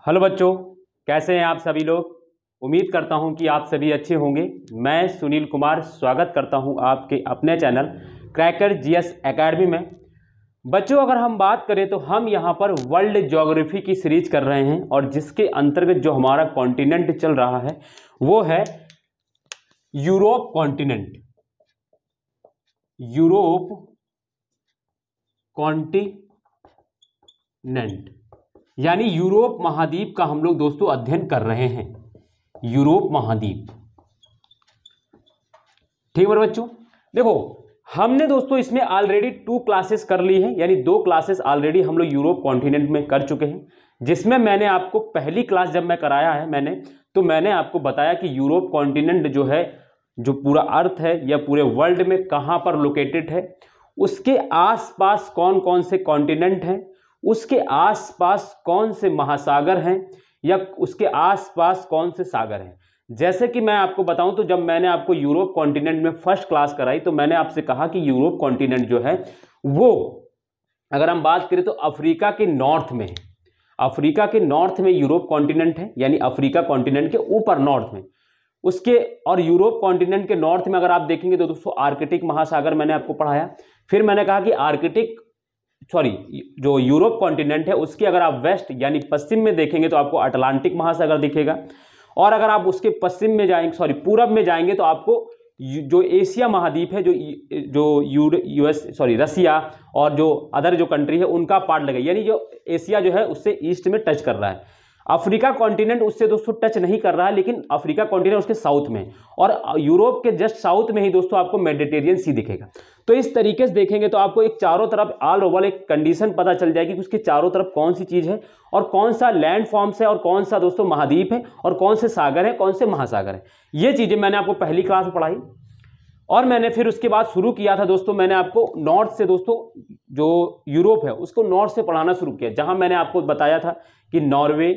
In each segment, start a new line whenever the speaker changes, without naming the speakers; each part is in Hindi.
हेलो बच्चों, कैसे हैं आप सभी लोग। उम्मीद करता हूं कि आप सभी अच्छे होंगे। मैं सुनील कुमार स्वागत करता हूं आपके अपने चैनल क्रैकर जीएस एकेडमी में। बच्चों, अगर हम बात करें तो हम यहां पर वर्ल्ड ज्योग्राफी की सीरीज कर रहे हैं और जिसके अंतर्गत जो हमारा कॉन्टिनेंट चल रहा है वो है यूरोप कॉन्टिनेंट। यूरोप कॉन्टिनेंट यानी यूरोप महाद्वीप का हम लोग दोस्तों अध्ययन कर रहे हैं। यूरोप महाद्वीप, ठीक है बच्चों। देखो, हमने दोस्तों इसमें ऑलरेडी 2 क्लासेस कर ली है, यानी 2 क्लासेस ऑलरेडी हम लोग यूरोप कॉन्टिनेंट में कर चुके हैं। जिसमें मैंने आपको पहली क्लास जब मैं कराया है मैंने आपको बताया कि यूरोप कॉन्टिनेंट जो है, जो पूरा अर्थ है या पूरे वर्ल्ड में कहां पर लोकेटेड है, उसके आसपास कौन कौन से कॉन्टिनेंट हैं, उसके आसपास कौन से महासागर हैं या उसके आसपास कौन से सागर हैं। जैसे कि मैं आपको बताऊं तो जब मैंने आपको यूरोप कॉन्टिनेंट में फर्स्ट क्लास कराई तो मैंने आपसे कहा कि यूरोप कॉन्टिनेंट जो है वो, अगर हम बात करें तो अफ्रीका के नॉर्थ में है। अफ्रीका के नॉर्थ में यूरोप कॉन्टिनेंट है, यानी अफ्रीका कॉन्टिनेंट के ऊपर नॉर्थ में उसके। और यूरोप कॉन्टिनेंट के नॉर्थ में अगर आप देखेंगे तो दोस्तों आर्कटिक महासागर मैंने आपको पढ़ाया। फिर मैंने कहा कि जो यूरोप कॉन्टिनेंट है उसके अगर आप वेस्ट यानी पश्चिम में देखेंगे तो आपको अटलांटिक महासागर दिखेगा। और अगर आप उसके पश्चिम में जाएंगे, पूरब में जाएंगे तो आपको जो एशिया महाद्वीप है, रसिया और जो अदर जो कंट्री है उनका पार्ट लगेगा, यानी जो एशिया जो है उससे ईस्ट में टच कर रहा है। अफ्रीका कॉन्टिनेंट उससे दोस्तों टच नहीं कर रहा है, लेकिन अफ्रीका कॉन्टिनेंट उसके साउथ में, और यूरोप के जस्ट साउथ में ही दोस्तों आपको मेडिटेरियन सी दिखेगा। तो इस तरीके से देखेंगे तो आपको एक चारों तरफ ऑल ओवर एक कंडीशन पता चल जाएगी कि उसके चारों तरफ कौन सी चीज है और कौन सा लैंड फॉर्म्स है और कौन सा दोस्तों महाद्वीप है और कौन से सागर है, कौन से महासागर है। ये चीजें मैंने आपको पहली क्लास में पढ़ाई। और मैंने फिर उसके बाद शुरू किया था दोस्तों, मैंने आपको नॉर्थ से दोस्तों जो यूरोप है उसको नॉर्थ से पढ़ाना शुरू किया, जहां मैंने आपको बताया था कि नॉर्वे,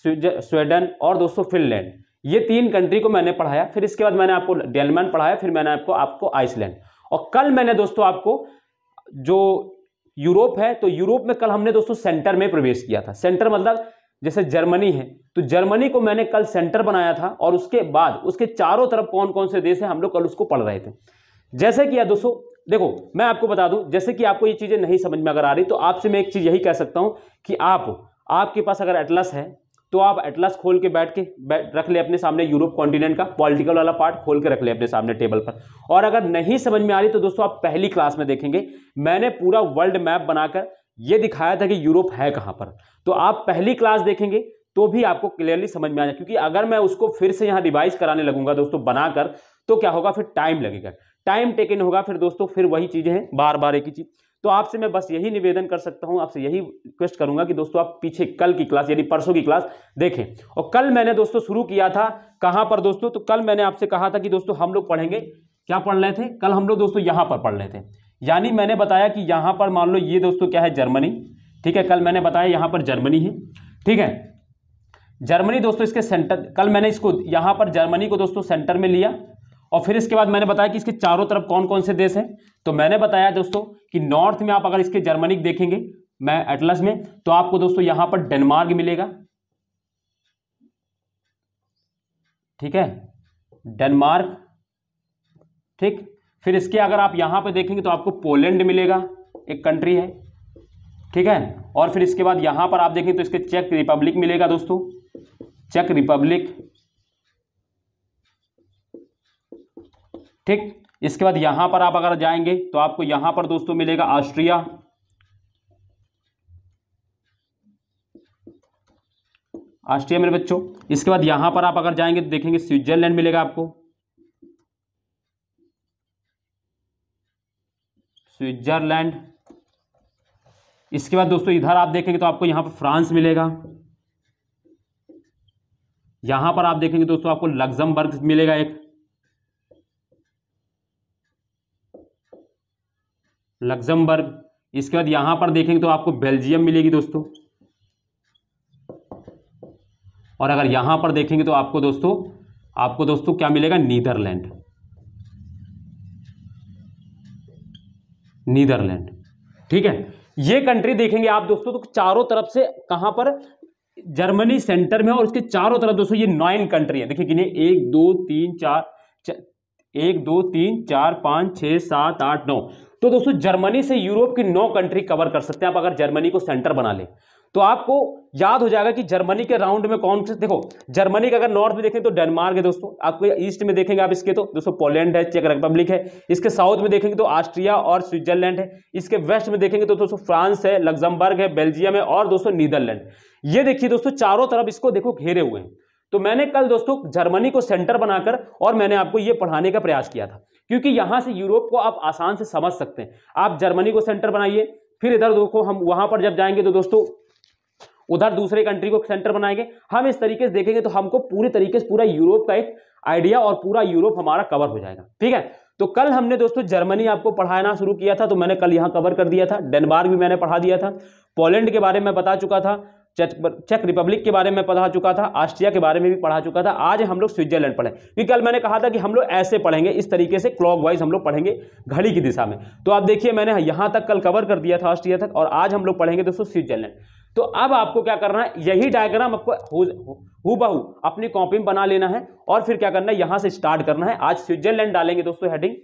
स्वीडन और दोस्तों फिनलैंड, ये 3 कंट्री को मैंने पढ़ाया। फिर इसके बाद मैंने आपको डेनमार्क पढ़ाया, फिर मैंने आपको आइसलैंड। और कल मैंने दोस्तों आपको जो यूरोप है, तो यूरोप में कल हमने दोस्तों सेंटर में प्रवेश किया था। सेंटर मतलब जैसे जर्मनी है तो जर्मनी को मैंने कल सेंटर बनाया था, और उसके बाद उसके चारों तरफ कौन कौन से देश हैं हम लोग कल उसको पढ़ रहे थे। जैसे कि दोस्तों देखो, मैं आपको बता दूं, जैसे कि आपको ये चीजें नहीं समझ में अगर आ रही तो आपसे मैं एक चीज यही कह सकता हूं कि आपके पास अगर एटलस है तो आप एटलस खोल के रख ले अपने सामने, यूरोप कॉन्टिनेंट का पॉलिटिकल वाला पार्ट खोल के रख ले अपने सामने टेबल पर। और अगर नहीं समझ में आ रही तो दोस्तों आप पहली क्लास में देखेंगे, मैंने पूरा वर्ल्ड मैप बनाकर यह दिखाया था कि यूरोप है कहां पर। तो आप पहली क्लास देखेंगे तो भी आपको क्लियरली समझ में आ जाए, क्योंकि अगर मैं उसको फिर से यहां रिवाइज कराने लगूंगा दोस्तों बनाकर, तो क्या होगा, फिर टाइम लगेगा, टाइम टेकन होगा, फिर दोस्तों फिर वही चीजें हैं, बार बार एक ही चीज। तो आपसे मैं बस यही निवेदन कर सकता हूं, आपसे यही रिक्वेस्ट करूंगा कि दोस्तों आप पीछे कल की क्लास यानी परसों की क्लास देखें। और कल मैंने दोस्तों शुरू किया था कहां पर दोस्तों, तो कल मैंने आपसे कहा था कि दोस्तों हम लोग पढ़ेंगे, क्या पढ़ रहे थे कल हम लोग दोस्तों, यहां पर पढ़ रहे थे। यानी मैंने बताया कि यहां पर मान लो ये दोस्तों क्या है, जर्मनी, ठीक है। कल मैंने बताया यहां पर जर्मनी है, ठीक है। जर्मनी दोस्तों इसके सेंटर, कल मैंने इसको यहां पर जर्मनी को दोस्तों सेंटर में लिया, और फिर इसके बाद मैंने बताया कि इसके चारों तरफ कौन कौन से देश हैं। तो मैंने बताया दोस्तों कि नॉर्थ में आप अगर इसके जर्मनी देखेंगे मैं एटलस में, तो आपको दोस्तों यहां पर डेनमार्क मिलेगा, ठीक है, डेनमार्क, ठीक। फिर इसके अगर आप यहां पर देखेंगे तो आपको पोलैंड मिलेगा, एक कंट्री है, ठीक है। और फिर इसके बाद यहां पर आप देखेंगे तो इसके चेक रिपब्लिक मिलेगा दोस्तों, चेक रिपब्लिक, ठीक। इसके बाद यहां पर आप अगर जाएंगे तो आपको यहां पर दोस्तों मिलेगा ऑस्ट्रिया, ऑस्ट्रिया मेरे बच्चों। इसके बाद यहां पर आप अगर जाएंगे तो देखेंगे स्विट्जरलैंड मिलेगा आपको, स्विट्जरलैंड। इसके बाद दोस्तों इधर आप देखेंगे तो आपको यहां पर फ्रांस मिलेगा, यहां पर आप देखेंगे दोस्तों आपको लग्जमबर्ग मिलेगा एक, लग्जमबर्ग। इसके बाद यहां पर देखेंगे तो आपको बेल्जियम मिलेगी दोस्तों, और अगर यहां पर देखेंगे तो आपको दोस्तों क्या मिलेगा, नीदरलैंड, नीदरलैंड, ठीक है। ये कंट्री देखेंगे आप दोस्तों तो चारों तरफ से कहां पर जर्मनी सेंटर में और उसके चारों तरफ दोस्तों ये 9 कंट्री है। देखिए गिने 1 2 3 4 1 2 3 4 5 6 7 8 9। तो दोस्तों जर्मनी से यूरोप की 9 कंट्री कवर कर सकते हैं आप अगर जर्मनी को सेंटर बना ले। तो आपको याद हो जाएगा कि जर्मनी के राउंड में कौन से, देखो जर्मनी का अगर नॉर्थ में देखें तो डेनमार्क है दोस्तों, आपको ईस्ट में देखेंगे आप इसके तो दोस्तों पोलैंड है, चेक रिपब्लिक है, इसके साउथ में देखेंगे तो ऑस्ट्रिया और स्विट्जरलैंड है, इसके वेस्ट में देखेंगे तो दोस्तों फ्रांस है, लग्जमबर्ग है, बेल्जियम है और दोस्तों नीदरलैंड। ये देखिए दोस्तों चारों तरफ इसको देखो घेरे हुए हैं। तो मैंने कल दोस्तों जर्मनी को सेंटर बनाकर और मैंने आपको ये पढ़ाने का प्रयास किया था, क्योंकि यहां से यूरोप को आप आसान से समझ सकते हैं। आप जर्मनी को सेंटर बनाइए, फिर इधर देखो हम वहां पर जब जाएंगे तो दोस्तों उधर दूसरे कंट्री को सेंटर बनाएंगे। हम इस तरीके से देखेंगे तो हमको पूरी तरीके से पूरा यूरोप का एक आइडिया और पूरा यूरोप हमारा कवर हो जाएगा। ठीक है, तो कल हमने दोस्तों जर्मनी आपको पढ़ाना शुरू किया था, तो मैंने कल यहां कवर कर दिया था। डेनमार्क भी मैंने पढ़ा दिया था, पोलैंड के बारे में बता चुका था, चेक रिपब्लिक के बारे में पढ़ा चुका था, ऑस्ट्रिया के बारे में भी पढ़ा चुका था। आज हम लोग स्विट्जरलैंड पढ़े, क्योंकि कल मैंने कहा था कि हम लोग ऐसे पढ़ेंगे, इस तरीके से क्लॉकवाइज हम लोग पढ़ेंगे घड़ी की दिशा में। तो आप देखिए मैंने यहां तक कल कवर कर दिया था ऑस्ट्रिया तक, और आज हम लोग पढ़ेंगे दोस्तों स्विट्जरलैंड। तो अब आपको क्या करना है, यही डायग्राम आपको हूबहू अपनी कॉपी में बना लेना है और फिर क्या करना है, यहां से स्टार्ट करना है। आज स्विट्जरलैंड डालेंगे दोस्तों हेडिंग।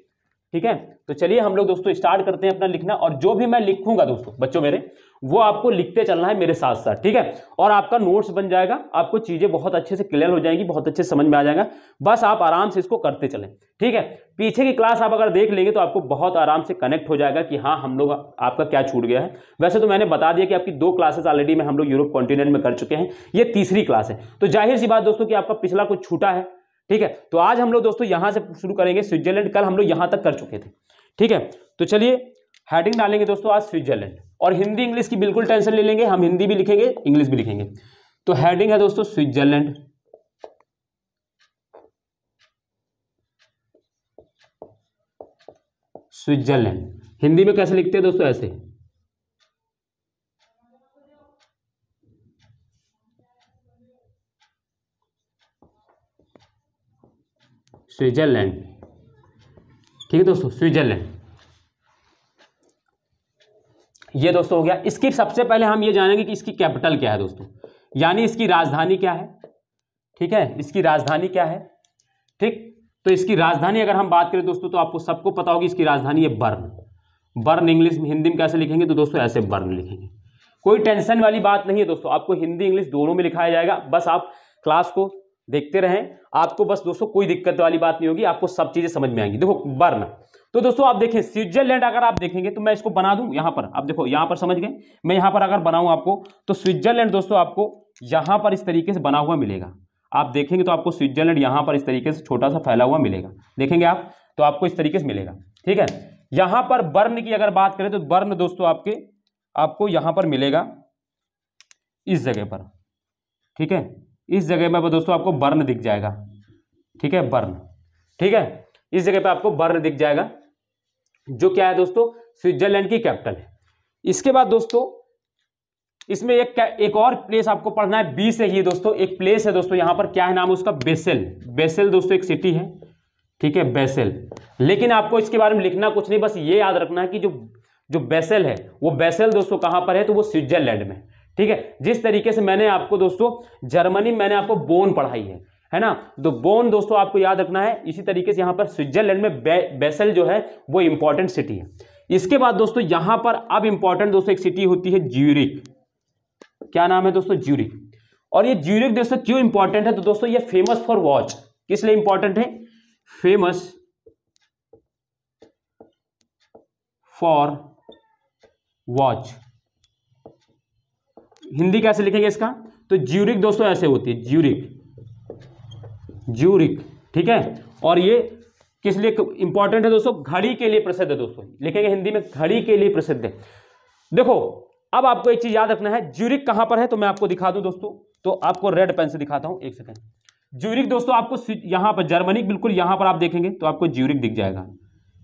ठीक है, तो चलिए हम लोग दोस्तों स्टार्ट करते हैं अपना लिखना, और जो भी मैं लिखूंगा दोस्तों बच्चों मेरे, वो आपको लिखते चलना है मेरे साथ साथ। ठीक है, और आपका नोट्स बन जाएगा, आपको चीजें बहुत अच्छे से क्लियर हो जाएंगी, बहुत अच्छे से समझ में आ जाएगा। बस आप आराम से इसको करते चलें। ठीक है, पीछे की क्लास आप अगर देख लेंगे तो आपको बहुत आराम से कनेक्ट हो जाएगा कि हाँ हम लोग आपका क्या छूट गया है। वैसे तो मैंने बता दिया कि आपकी 2 क्लासेस ऑलरेडी में हम लोग यूरोप कॉन्टिनेंट में कर चुके हैं, ये तीसरी क्लास है। तो जाहिर सी बात दोस्तों कि आपका पिछला कुछ छूटा है। ठीक है, तो आज हम लोग दोस्तों यहां से शुरू करेंगे स्विट्जरलैंड, कल हम लोग यहां तक कर चुके थे। ठीक है, तो चलिए हेडिंग डालेंगे दोस्तों आज स्विट्जरलैंड, और हिंदी इंग्लिश की बिल्कुल टेंशन ले लेंगे, हम हिंदी भी लिखेंगे इंग्लिश भी लिखेंगे। तो हेडिंग है दोस्तों स्विट्जरलैंड, स्विट्जरलैंड हिंदी में कैसे लिखते हैं दोस्तों, ऐसे स्विट्जरलैंड। ठीक है दोस्तों, स्विट्जरलैंड ये दोस्तों हो गया। इसकी सबसे पहले हम ये जानेंगे कि इसकी कैपिटल क्या है दोस्तों, यानी इसकी राजधानी क्या है। ठीक है, इसकी राजधानी क्या है। ठीक, तो इसकी राजधानी अगर हम बात करें दोस्तों, तो आपको सबको पता होगी इसकी राजधानी है बर्न। बर्न इंग्लिश में हिंदी में कैसे लिखेंगे तो दोस्तों ऐसे बर्न लिखेंगे। कोई टेंशन वाली बात नहीं है दोस्तों, आपको हिंदी इंग्लिश दोनों में लिखाया जाएगा। बस आप क्लास को देखते रहें, आपको बस दोस्तों कोई दिक्कत वाली बात नहीं होगी, आपको सब चीजें समझ में आएंगी। देखो बर्न, तो दोस्तों आप देखें स्विट्जरलैंड अगर आप देखेंगे तो मैं इसको बना दूं यहां पर, आप देखो यहां पर समझ गए, मैं यहां पर अगर बनाऊं आपको तो स्विट्जरलैंड दोस्तों आपको यहां पर इस तरीके से बना हुआ मिलेगा। आप देखेंगे तो आपको स्विट्जरलैंड यहां पर इस तरीके से छोटा सा फैला हुआ मिलेगा, देखेंगे आप तो आपको इस तरीके से मिलेगा। ठीक है, यहां पर बर्न की अगर बात करें तो बर्न दोस्तों आपको यहां पर मिलेगा इस जगह पर। ठीक है, इस जगह पर दोस्तों आपको बर्न दिख जाएगा। ठीक है, बर्न, ठीक है, इस जगह पे आपको बर्न दिख जाएगा, जो क्या है दोस्तों स्विट्जरलैंड की कैपिटल है। इसके बाद दोस्तों इसमें एक और प्लेस आपको पढ़ना है, बी से ही दोस्तों एक प्लेस है दोस्तों, यहां पर क्या है नाम उसका, बेसेल। बेसेल दोस्तों एक सिटी है। ठीक है, बेसेल, लेकिन आपको इसके बारे में लिखना कुछ नहीं, बस ये याद रखना है कि जो बेसेल है वो बेसेल दोस्तों कहां पर है, तो वो स्विट्जरलैंड में। ठीक है, जिस तरीके से मैंने आपको दोस्तों जर्मनी में मैंने आपको बोन पढ़ाई है ना, तो बोन दोस्तों आपको याद रखना है। इसी तरीके से यहां पर स्विट्जरलैंड में बेसेल जो है वो इंपॉर्टेंट सिटी है। इसके बाद दोस्तों यहां पर अब इंपॉर्टेंट दोस्तों एक सिटी होती है ज्यूरिक। क्या नाम है दोस्तों, ज्यूरिक। और ये ज्यूरिक दोस्तों क्यों इंपॉर्टेंट है, तो दोस्तों ये फेमस फॉर वॉच, किस लिए इंपॉर्टेंट है, फेमस फॉर वॉच। हिंदी कैसे लिखेंगे इसका, तो ज्यूरिक दोस्तों ऐसे होती है, ज्यूरिक, ज्यूरिक। ठीक है, और ये किस लिए इंपॉर्टेंट है दोस्तों, घड़ी के लिए प्रसिद्ध है दोस्तों, लिखेंगे हिंदी में घड़ी के लिए प्रसिद्ध है। देखो अब आपको एक चीज याद रखना है, ज्यूरिक कहां पर है, तो मैं आपको दिखा दूं दोस्तों, तो आपको रेड पेन से दिखाता हूं, एक सेकंड। ज्यूरिक दोस्तों आपको यहां पर जर्मनी बिल्कुल यहां पर आप देखेंगे तो आपको ज्यूरिक दिख जाएगा,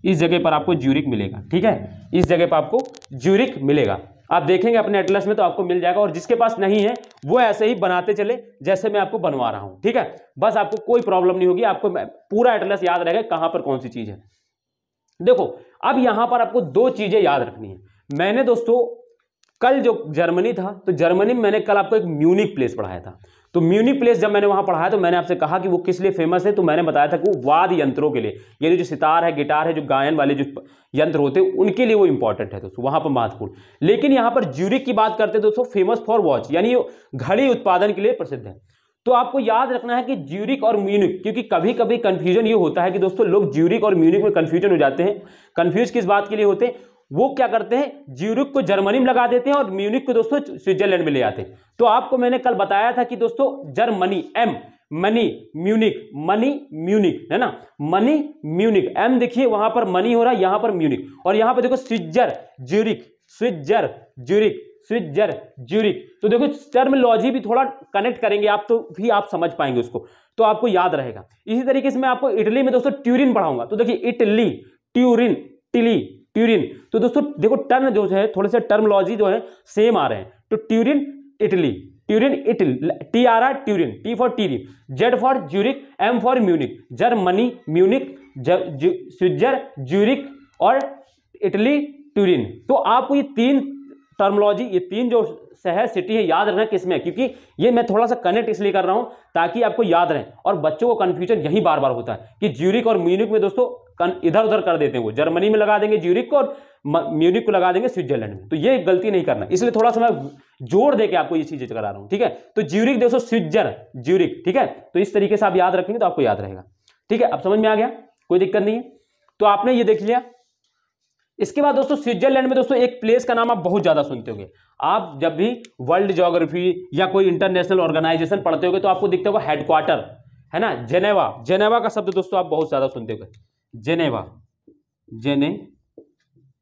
इस जगह पर आपको ज्यूरिक मिलेगा। ठीक है, इस जगह पर आपको ज्यूरिक मिलेगा, आप देखेंगे अपने एटलस में तो आपको मिल जाएगा, और जिसके पास नहीं है वो ऐसे ही बनाते चले जैसे मैं आपको बनवा रहा हूं। ठीक है, बस आपको कोई प्रॉब्लम नहीं होगी, आपको पूरा एटलस याद रहेगा कहां पर कौन सी चीज है। देखो अब यहां पर आपको 2 चीजें याद रखनी है। मैंने दोस्तों कल जो जर्मनी था, तो जर्मनी में मैंने कल आपको एक म्यूनिक प्लेस पढ़ाया था। तो म्यूनिक प्लेस जब मैंने वहां पढ़ाया तो मैंने आपसे कहा कि वो किस लिए फेमस है, तो मैंने बताया था कि वो वाद्य यंत्रों के लिए, यानी जो सितार है, गिटार है, जो गायन वाले जो यंत्र होते हैं उनके लिए वो इंपॉर्टेंट है दोस्तों, वहां पर महत्वपूर्ण। लेकिन यहां पर ज्यूरिक की बात करते हैं दोस्तों, फेमस फॉर वॉच, यानी घड़ी उत्पादन के लिए प्रसिद्ध है। तो आपको याद रखना है कि ज्यूरिक और म्यूनिक, क्योंकि कभी कभी कंफ्यूजन ये होता है कि दोस्तों लोग ज्यूरिक और म्यूनिक में कंफ्यूजन हो जाते हैं। कंफ्यूज किस बात के लिए होते हैं, वो क्या करते हैं, ज्यूरिक को जर्मनी में लगा देते हैं और म्यूनिक को दोस्तों स्विट्जरलैंड में ले आते हैं। तो आपको मैंने कल बताया था कि दोस्तों Germany M, money, Munich, money Munich, है ना, मनी म्यूनिक, एम देखिए वहां पर मनी हो रहा है, यहां पर म्यूनिक, और यहां पर देखो Schweitzer Zurich, Schweitzer Zurich, Schweitzer Zurich. तो देखो टर्मिनोलॉजी भी थोड़ा कनेक्ट करेंगे आप तो भी आप समझ पाएंगे उसको, तो आपको याद रहेगा। इसी तरीके से मैं आपको इटली में दोस्तों ट्यूरिन पढ़ाऊंगा। तो देखिए इटली, ट्यूरिन, टिली, ट्यूरिन। तो दोस्तों देखो टर्म जो है, थोड़े से टर्मिनोलॉजी जो है सेम आ रहे हैं। तो Turin Italy, Turin Italy, T आ रहा है ट्यूरिन, टी फॉर टीरी, Z for Zurich, M for Munich, Germany Munich, Switzer Zurich और इटली ट्यूरिन। तो आपको ये तीन टर्मिनोलॉजी, ये तीन जो शहर सिटी है याद रखना किसमें है, क्योंकि ये मैं थोड़ा सा कनेक्ट इसलिए कर रहा हूं ताकि आपको याद रहे। और बच्चों को कंफ्यूजन यही बार बार होता है कि ज्यूरिक और म्यूनिक में दोस्तों इधर उधर कर देते हैं, वो जर्मनी में लगा देंगे ज्यूरिक को और म्यूनिक को लगा देंगे स्विट्जरलैंड में। तो ये गलती नहीं करना, इसलिए थोड़ा सा मैं जोड़ देके आपको ये चीजें करा रहा हूं, ठीक है। तो ज्यूरिक दोस्तों स्विट्जर ज्यूरिक, ठीक है। तो इस तरीके से आप याद रखेंगे तो आपको याद रहेगा, ठीक है। अब समझ में आ गया, कोई दिक्कत नहीं है। तो आपने ये देख लिया। इसके बाद दोस्तों स्विट्जरलैंड में दोस्तों एक प्लेस का नाम आप बहुत ज्यादा सुनते होंगे। आप जब भी वर्ल्ड ज्योग्राफी या कोई इंटरनेशनल ऑर्गेनाइजेशन पढ़ते होंगे तो आपको दिखता होगा हेडक्वार्टर, है ना, जेनेवा। जेनेवा का शब्द दोस्तों आप बहुत ज्यादा सुनते होंगे, जेनेवा,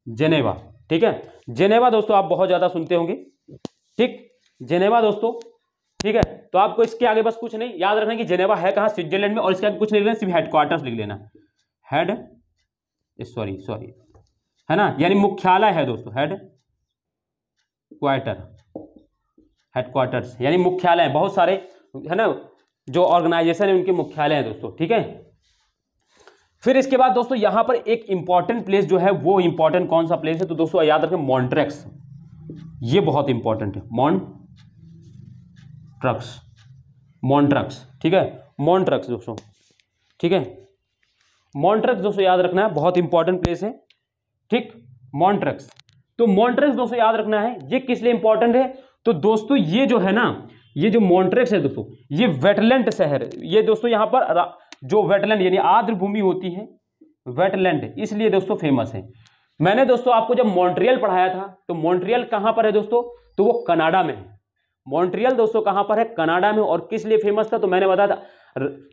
जेनेवा, ठीक है। जेनेवा दोस्तों आप बहुत ज्यादा सुनते होंगे, ठीक, जेनेवा दोस्तों, ठीक है। तो आपको इसके आगे बस कुछ नहीं याद रखना कि जेनेवा है कहां, स्विट्जरलैंड में, और इसके आगे कुछ नहीं लिखना, सिर्फ हेडक्वार्टर्स लिख लेना, हेड सॉरी है ना, यानी मुख्यालय है दोस्तों, हेडक्वार्टर्स यानी मुख्यालय है, बहुत सारे है ना जो ऑर्गेनाइजेशन है उनके मुख्यालय है दोस्तों, ठीक है। फिर इसके बाद दोस्तों यहां पर एक इंपॉर्टेंट प्लेस जो है, वो इंपॉर्टेंट कौन सा प्लेस है, तो दोस्तों याद रखें मॉन्ट्रेक्स, ये बहुत इंपॉर्टेंट है, मॉन्ट्रक्स, ठीक है, मॉन्ट्रक्स दोस्तों, ठीक है। मॉन्ट्रक्स दोस्तों याद रखना है, बहुत इंपॉर्टेंट प्लेस है, ठीक, मॉन्ट्रक्स। तो मॉन्ट्रक्स दोस्तों याद रखना है, ये किस लिए इंपॉर्टेंट है, तो दोस्तों ये जो है ना, ये जो मॉन्ट्रक्स है दोस्तों, ये वेटलैंड शहर है। ये दोस्तों यहां पर जो वेटलैंड यानी आर्द्र भूमि होती है, वेटलैंड, इसलिए दोस्तों फेमस है। मैंने दोस्तों आपको जब मॉन्ट्रियल पढ़ाया था, तो मॉन्ट्रियल कहां पर है दोस्तों, तो वो कनाडा में है। मॉन्ट्रियल दोस्तों कहां पर है, कनाडा में। और किस लिए फेमस था, तो मैंने बताया था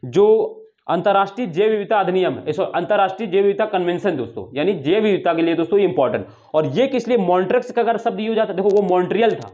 जो अंतर्राष्ट्रीय जैव विविधता अधिनियम, अंतर्राष्ट्रीय जैव विविधता कन्वेंशन दोस्तों, यानी जैव विविधता के लिए दोस्तों ये इंपॉर्टेंट। और ये किस लिए, मॉन्ट्रेक्स का अगर शब्द यूज हो जाता, देखो वो मॉन्ट्रियल था।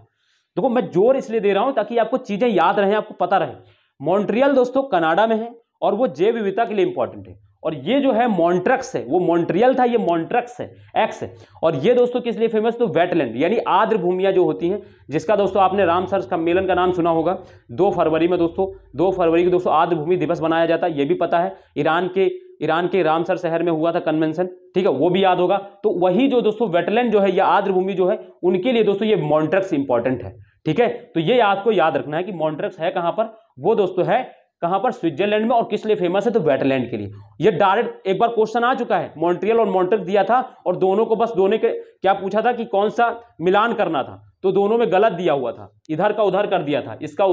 देखो मैं जोर इसलिए दे रहा हूं ताकि आपको चीजें याद रहें, आपको पता रहे। मॉन्ट्रियल दोस्तों कनाडा में है और वो जैव विविधता के लिए इंपॉर्टेंट है। और ये जो है मॉन्ट्रक्स है, वो मॉन्ट्रियल था, ये मॉन्ट्रक्स है, एक्स है। और ये दोस्तों किस लिए फेमस, तो वेटलैंड यानी आर्द्र भूमियां जो होती हैं, जिसका दोस्तों आपने रामसर सम्मेलन का नाम सुना होगा। 2 फरवरी में दोस्तों, 2 फरवरी को दोस्तों आर्द्र भूमि दिवस मनाया जाता है, ये भी पता है। ईरान के रामसर शहर में हुआ था कन्वेंशन, ठीक है, वो भी याद होगा। तो वही जो दोस्तों वेटलैंड जो है या आर्द्र भूमि जो है, उनके लिए दोस्तों ये मॉन्ट्रक्स इंपॉर्टेंट है, ठीक है। तो ये आपको याद रखना है कि मॉन्ट्रक्स है कहां पर, वो दोस्तों है कहां पर, स्विट्जरलैंड में। और किस लिए फेमस है, तो वेटलैंड के लिए। ये डायरेक्ट एक बार क्वेश्चन आ चुका है, मॉन्ट्रियल और मॉन्ट्रक्स दिया था और दोनों को बस दोनों के क्या पूछा था कि कौन सा मिलान करना था, तो दोनों में गलत दिया हुआ था, इधर का उधर कर दिया था। इसका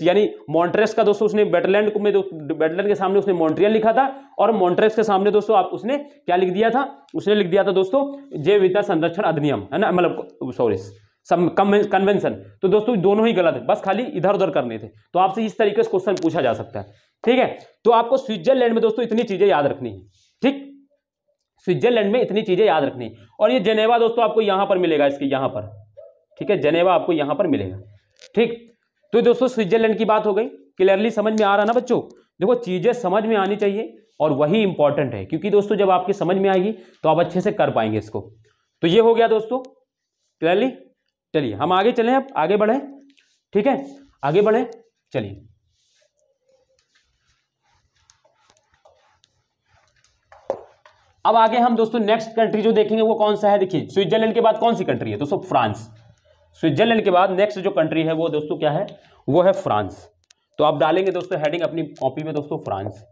यानी मॉन्ट्रेक्स का दोस्तों उसने वेटलैंड के सामने उसने मॉन्ट्रियल लिखा था, और मॉन्ट्रेक्स के सामने दोस्तों आप उसने क्या लिख दिया था, उसने लिख दिया था दोस्तों जैव विविधता संरक्षण अधिनियम, है ना, मतलब सॉरी कन्वेंशन। तो दोस्तों दोनों ही गलत है, बस खाली इधर उधर करने थे। तो आपसे इस तरीके से क्वेश्चन पूछा जा सकता है, ठीक है। तो आपको स्विट्जरलैंड में दोस्तों इतनी चीजें याद रखनी है, ठीक, स्विट्जरलैंड में इतनी चीजें याद रखनी है। और ये जेनेवा दोस्तों आपको यहां पर मिलेगा, इसके यहां पर, ठीक है, जेनेवा आपको यहां पर मिलेगा, ठीक। तो दोस्तों स्विट्जरलैंड की बात हो गई, क्लियरली समझ में आ रहा ना बच्चों। देखो चीजें समझ में आनी चाहिए और वही इंपॉर्टेंट है, क्योंकि दोस्तों जब आपकी समझ में आएगी तो आप अच्छे से कर पाएंगे इसको। तो ये हो गया दोस्तों क्लियरली। चलिए हम आगे चलें, अब आगे बढ़े, ठीक है, आगे बढ़े, चलिए। अब आगे हम दोस्तों नेक्स्ट कंट्री जो देखेंगे वो कौन सा है, देखिए स्विट्जरलैंड के बाद कौन सी कंट्री है दोस्तों, फ्रांस। स्विट्जरलैंड के बाद नेक्स्ट जो कंट्री है वो दोस्तों क्या है, वो है फ्रांस। तो आप डालेंगे दोस्तों हेडिंग अपनी कॉपी में दोस्तों फ्रांस।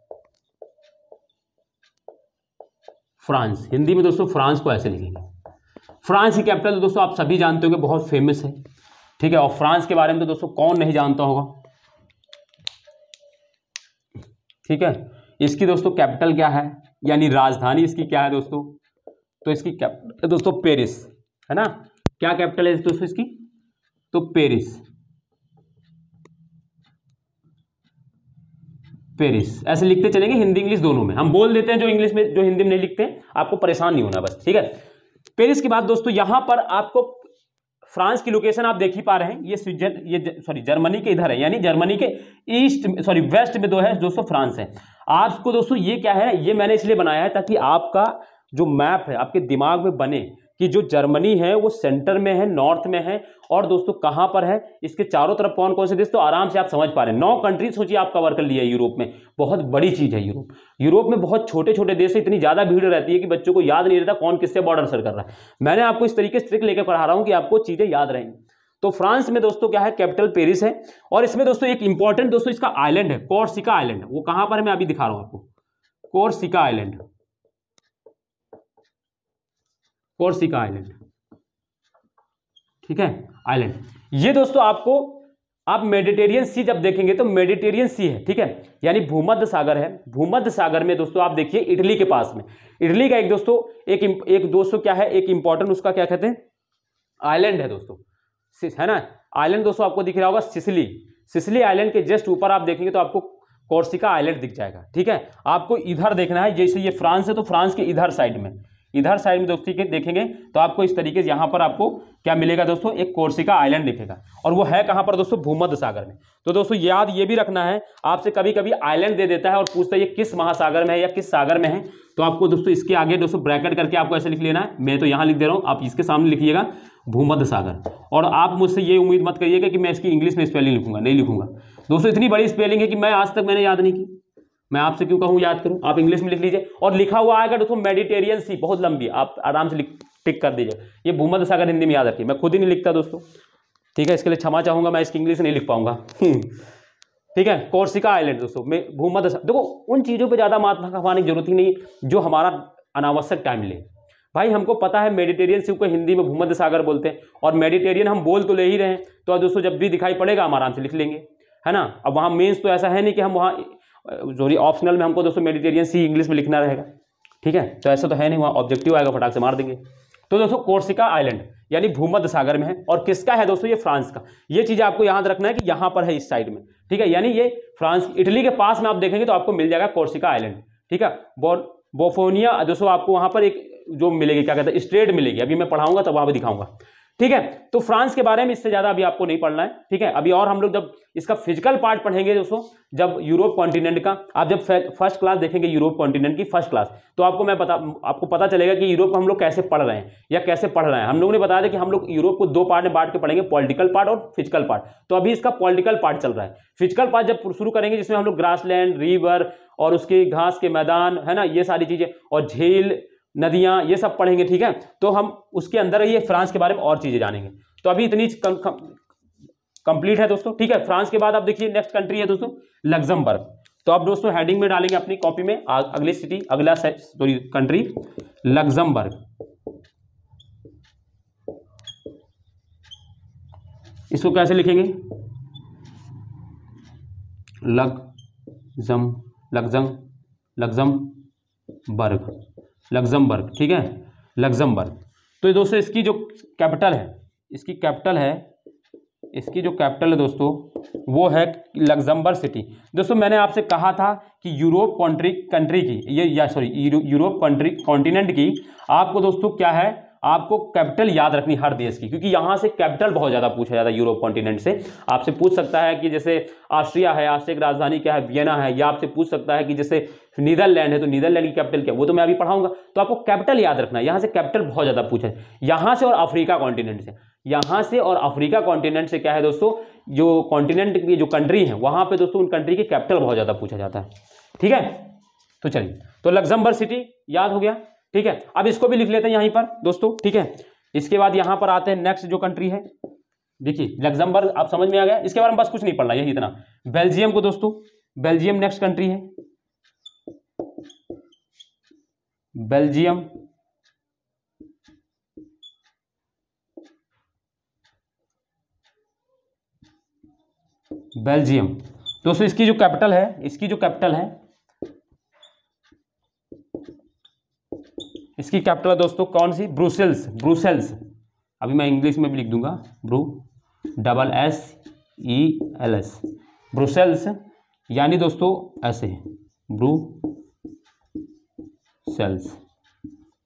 फ्रांस हिंदी में दोस्तों फ्रांस को ऐसे लिखेंगे। फ्रांस की कैपिटल दोस्तों आप सभी जानते होंगे, बहुत फेमस है, ठीक है। और फ्रांस के बारे में तो दोस्तों कौन नहीं जानता होगा, ठीक है। इसकी दोस्तों कैपिटल क्या है, यानी राजधानी इसकी क्या है दोस्तों, तो इसकी कैपिटल दोस्तों पेरिस है ना। क्या कैपिटल है दोस्तों इसकी, तो पेरिस। पेरिस ऐसे लिखते चलेंगे, हिंदी इंग्लिश दोनों में हम बोल देते हैं, जो इंग्लिश में जो हिंदी में नहीं लिखते हैं, आपको परेशान नहीं होना बस, ठीक है। पेरिस के बाद दोस्तों यहां पर आपको फ्रांस की लोकेशन आप देख ही पा रहे हैं, ये जर्मनी के इधर है, यानी जर्मनी के वेस्ट में है दोस्तों फ्रांस है। आपको दोस्तों ये क्या है, ये मैंने इसलिए बनाया है ताकि आपका जो मैप है आपके दिमाग में बने कि जो जर्मनी है वो सेंटर में है, नॉर्थ में है, और दोस्तों कहां पर है, इसके चारों तरफ कौन कौन से देश, तो आराम से आप समझ पा रहे हैं। 9 कंट्री सोचिए आप कवर कर लिया है यूरोप में, बहुत बड़ी चीज है यूरोप में बहुत छोटे छोटे देश है, इतनी ज्यादा भीड़ रहती है कि बच्चों को याद नहीं रहता कौन किससे बॉर्डर सर कर रहा है। मैंने आपको इस तरीके से ट्रिक लेकर पढ़ा रहा हूं कि आपको चीजें याद रहेंगी। तो फ्रांस में दोस्तों क्या है, कैपिटल पेरिस है, और इसमें दोस्तों एक इंपॉर्टेंट दोस्तों इसका आइलैंड है, कोर्सिका आइलैंड। वो कहां पर है मैं अभी दिखा रहा हूं आपको, कोर्सिका आइलैंड, कोर्सिका आइलैंड, ठीक है, आइलैंड। ये दोस्तों आपको आप मेडिटेरियन सी जब देखेंगे तो मेडिटेरियन सी है, ठीक है, यानी भूमध्य सागर है। भूमध्य सागर में दोस्तों आप देखिए इटली के पास में, इटली का एक दोस्तों क्या है, एक इंपॉर्टेंट उसका क्या कहते हैं, आइलैंड है दोस्तों, है ना। आइलैंड दोस्तों आपको दिख रहा होगा सिसिली आइलैंड के जस्ट ऊपर आप देखेंगे तो आपको कोर्सिका आइलैंड दिख जाएगा, ठीक है। आपको इधर देखना है, जैसे ये फ्रांस है तो फ्रांस के इधर साइड में दोस्तों के देखेंगे तो आपको इस तरीके से यहां पर आपको क्या मिलेगा दोस्तों, एक कोर्सिका आइलैंड दिखेगा, और वो है कहां पर दोस्तों, भूमध्य सागर में। तो दोस्तों याद ये भी रखना है, आपसे कभी कभी आइलैंड दे देता है और पूछता है ये किस महासागर में है या किस सागर में है, तो आपको दोस्तों इसके आगे दोस्तों ब्रैकेट करके आपको ऐसे लिख लेना है। मैं तो यहां लिख दे रहा हूं, आप इसके सामने लिखिएगा भूमध्य सागर। और आप मुझसे ये उम्मीद मत करिएगा कि मैं इसकी इंग्लिश में स्पेलिंग लिखूंगा, नहीं लिखूंगा दोस्तों, इतनी बड़ी स्पेलिंग है कि मैं आज तक मैंने याद नहीं की, मैं आपसे क्यों कहूं याद करूं, आप इंग्लिश में लिख लीजिए। और लिखा हुआ आएगा दोस्तों मेडिटेरियन सी, बहुत लंबी, आप आराम से टिक कर दीजिए। ये भूमध्य सागर हिंदी में याद रखिए, मैं खुद ही नहीं लिखता दोस्तों, ठीक है, इसके लिए क्षमा चाहूंगा, मैं इसकी इंग्लिश नहीं लिख पाऊंगा ठीक है। कोर्सिका आइलैंड दोस्तों में भूमध्य सागर, देखो उन चीजों पर ज्यादा माथा खपाने की जरूरत ही नहीं जो हमारा अनावश्यक टाइम ले। भाई हमको पता है मेडिटेरियन सी को हिंदी में भूमध्य सागर बोलते हैं, और मेडिटेरियन हम बोल तो ले ही रहे हैं, तो दोस्तों जब भी दिखाई पड़ेगा हम आराम से लिख लेंगे, है ना। अब वहाँ मेंस तो ऐसा है नहीं कि हम वहाँ सॉरी ऑप्शनल में हमको दोस्तों मेडिटेरियन सी इंग्लिश में लिखना रहेगा, ठीक है, तो ऐसा तो है नहीं, वहाँ ऑब्जेक्टिव आएगा फटाक से मार देंगे। तो दोस्तों कोर्सिका आइलैंड यानी भूमध्य सागर में है, और किसका है दोस्तों, ये फ्रांस का। ये चीज आपको याद रखना है कि यहाँ पर है इस साइड में, ठीक है, यानी ये फ्रांस इटली के पास में आप देखेंगे तो आपको मिल जाएगा कोर्सिका आइलैंड, ठीक है। बोफोनिया दोस्तों आपको वहां पर एक जो मिलेगी क्या कहते हैं, स्ट्रेट मिलेगी, अभी मैं पढ़ाऊंगा तब वहां पर दिखाऊंगा, ठीक है। तो फ्रांस के बारे में इससे ज्यादा अभी आपको नहीं पढ़ना है, ठीक है। अभी और हम लोग जब इसका फिजिकल पार्ट पढ़ेंगे दोस्तों, जब यूरोप कॉन्टिनेंट का आप जब फर्स्ट क्लास देखेंगे यूरोप कॉन्टिनेंट की फर्स्ट क्लास, तो आपको पता चलेगा कि यूरोप को हम लोग कैसे पढ़ रहे हैं या कैसे पढ़ रहे हैं। हम लोगों ने बताया था कि हम लोग यूरोप को 2 पार्ट में बांट के पढ़ेंगे, पॉलिटिकल पार्ट और फिजिकल पार्ट। तो अभी इसका पॉलिटिकल पार्ट चल रहा है, फिजिकल पार्ट जब शुरू करेंगे जिसमें हम लोग ग्रासलैंड, रिवर और उसके घास के मैदान, है ना, ये सारी चीजें, और झील, नदियां, ये सब पढ़ेंगे, ठीक है। तो हम उसके अंदर ये फ्रांस के बारे में और चीजें जानेंगे। तो अभी इतनी कंप्लीट है दोस्तों, ठीक है। फ्रांस के बाद आप देखिए नेक्स्ट कंट्री है दोस्तों लग्जमबर्ग। तो आप दोस्तों हेडिंग में डालेंगे अपनी कॉपी में अगली सिटी, कंट्री लग्जमबर्ग। इसको कैसे लिखेंगे, लग्जमबर्ग, ठीक है, लग्जमबर्ग। तो दोस्तों इसकी जो कैपिटल है दोस्तों वो है लग्जमबर्ग सिटी। दोस्तों मैंने आपसे कहा था कि यूरोप कंट्री की यूरोप कॉन्टिनेंट की आपको दोस्तों क्या है, आपको कैपिटल याद रखनी हर देश की, क्योंकि यहां से कैपिटल बहुत ज्यादा पूछा जाता है यूरोप कॉन्टिनेंट से। आपसे पूछ सकता है कि जैसे ऑस्ट्रिया है, ऑस्ट्रिया की राजधानी क्या है, वियना है, या आपसे पूछ सकता है कि जैसे नीदरलैंड है तो नीदरलैंड की कैपिटल क्या है, वो तो मैं अभी पढ़ाऊंगा। तो आपको कैपिटल याद रखना है, यहां से कैपिटल बहुत ज्यादा पूछा है, यहां से और अफ्रीका कॉन्टिनेंट से क्या है दोस्तों, जो कॉन्टिनेंट की जो कंट्री है वहां पे दोस्तों उन कंट्री की कैपिटल बहुत ज्यादा पूछा जाता है, ठीक है। तो चलिए, तो लग्जमबर्ग सिटी याद हो गया, ठीक है। अब इसको भी लिख लेते हैं यहीं पर दोस्तों, ठीक है। इसके बाद यहां पर आते हैं नेक्स्ट जो कंट्री है देखिए लग्जमबर्ग आप समझ में आ गया, इसके बारे में बस कुछ नहीं पढ़ना, यही इतना। बेल्जियम को दोस्तों, बेल्जियम नेक्स्ट कंट्री है, बेल्जियम। बेल्जियम दोस्तों इसकी जो कैपिटल है, इसकी जो कैपिटल है, इसकी कैपिटल है दोस्तों कौन सी? ब्रुसेल्स। ब्रुसेल्स अभी मैं इंग्लिश में भी लिख दूंगा, BRUSSELS, ब्रुसेल्स, यानी दोस्तों ऐसे ब्रुसेल्स,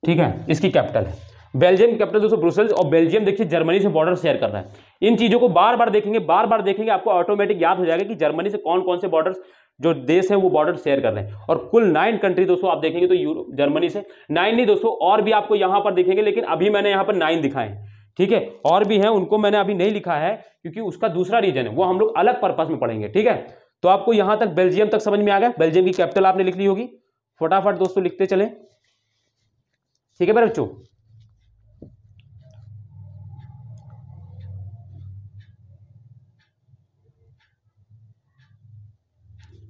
ठीक है, इसकी कैपिटल है। बेल्जियम की कैपिटल दोस्तों ब्रुसेल्स, और बेल्जियम देखिए जर्मनी से बॉर्डर शेयर कर रहा है। इन चीजों को बार बार देखेंगे, बार बार देखेंगे, आपको ऑटोमेटिक याद हो जाएगा कि जर्मनी से कौन कौन से बॉर्डर जो देश है वो बॉर्डर शेयर कर रहे हैं। और कुल 9 कंट्री दोस्तों आप देखेंगे तो जर्मनी से 9 नहीं दोस्तों, और भी आपको यहां पर दिखेंगे, लेकिन अभी मैंने यहां पर 9 दिखाए हैं, ठीक है। और भी हैं, उनको मैंने अभी नहीं लिखा है क्योंकि उसका दूसरा रीजन है, वो हम लोग अलग पर्पस में पढ़ेंगे, ठीक है। तो आपको यहां तक बेल्जियम तक समझ में आ गया। बेल्जियम की कैपिटल आपने लिख ली होगी, फटाफट दोस्तों लिखते चले, ठीक है मेरे बच्चों।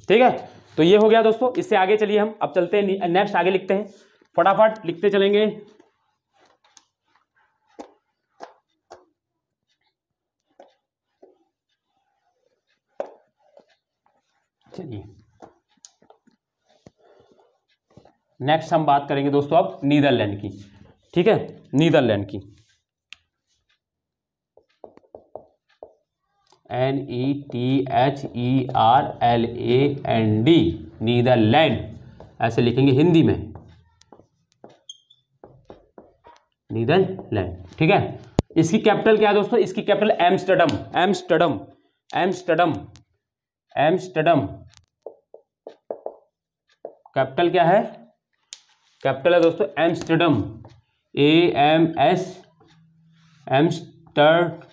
ठीक है, तो ये हो गया दोस्तों। इससे आगे चलिए हम अब चलते हैं नेक्स्ट, आगे लिखते हैं, फटाफट लिखते चलेंगे। चलिए नेक्स्ट हम बात करेंगे दोस्तों अब नीदरलैंड की, ठीक है, नीदरलैंड की, NETHERLAND, नीदरलैंड ऐसे लिखेंगे हिंदी में, नीदरलैंड, ठीक है। इसकी कैपिटल क्या है दोस्तों? इसकी capital Amsterdam, Amsterdam, Amsterdam, Amsterdam. Capital क्या है? कैपिटल है दोस्तों एम्स्टर्डम, AMS, एम्स्टर्डम,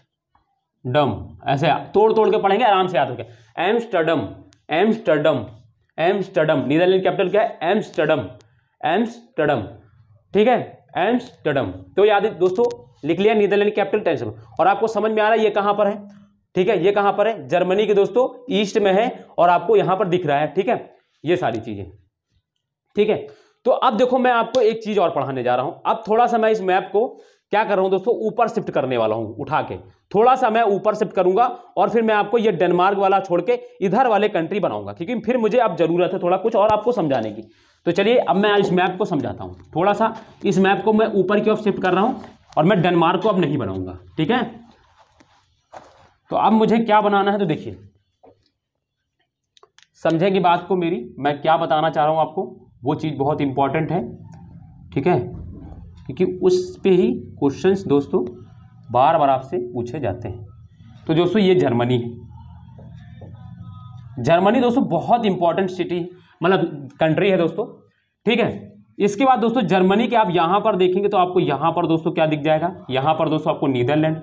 ऐसे तोड़ तोड़ के पढ़ेंगे, आराम से याद हो गया। Amsterdam, Amsterdam, Amsterdam, Netherland capital क्या है? एम्स्टर्डम, एम्स्टर्डम, ठीक है, एम्स्टर्डम। तो याद दोस्तों लिख लिया नीदरलैंड कैपिटल, टेंशन। और आपको समझ में आ रहा है ये कहां पर है, ठीक है, ये कहां पर है? जर्मनी के दोस्तों ईस्ट में है, और आपको यहां पर दिख रहा है, ठीक है, ये सारी चीजें, ठीक है। तो अब देखो मैं आपको एक चीज और पढ़ाने जा रहा हूं। अब थोड़ा सा मैं इस मैप को क्या कर रहा हूं दोस्तों, ऊपर शिफ्ट करने वाला हूं, उठा के थोड़ा सा मैं ऊपर शिफ्ट करूंगा, और फिर मैं आपको ये डेनमार्क वाला छोड़ के इधर वाले कंट्री बनाऊंगा, क्योंकि फिर मुझे अब जरूरत है थोड़ा कुछ और आपको समझाने की। तो चलिए अब मैं इस मैप को समझाता हूं, थोड़ा सा इस मैप को मैं ऊपर की ओर शिफ्ट कर रहा हूं, और मैं डेनमार्क को अब नहीं बनाऊंगा, ठीक है। तो अब मुझे क्या बनाना है, तो देखिए समझेंगे बात को मेरी, मैं क्या बताना चाह रहा हूं आपको, वो चीज़ बहुत इंपॉर्टेंट है, ठीक है, क्योंकि उस पे ही क्वेश्चंस दोस्तों बार बार आपसे पूछे जाते हैं। तो दोस्तों ये जर्मनी है, जर्मनी दोस्तों बहुत इंपॉर्टेंट सिटी, मतलब कंट्री है दोस्तों, ठीक है। इसके बाद दोस्तों जर्मनी के आप यहां पर देखेंगे तो आपको यहां पर दोस्तों क्या दिख जाएगा, यहां पर दोस्तों आपको नीदरलैंड,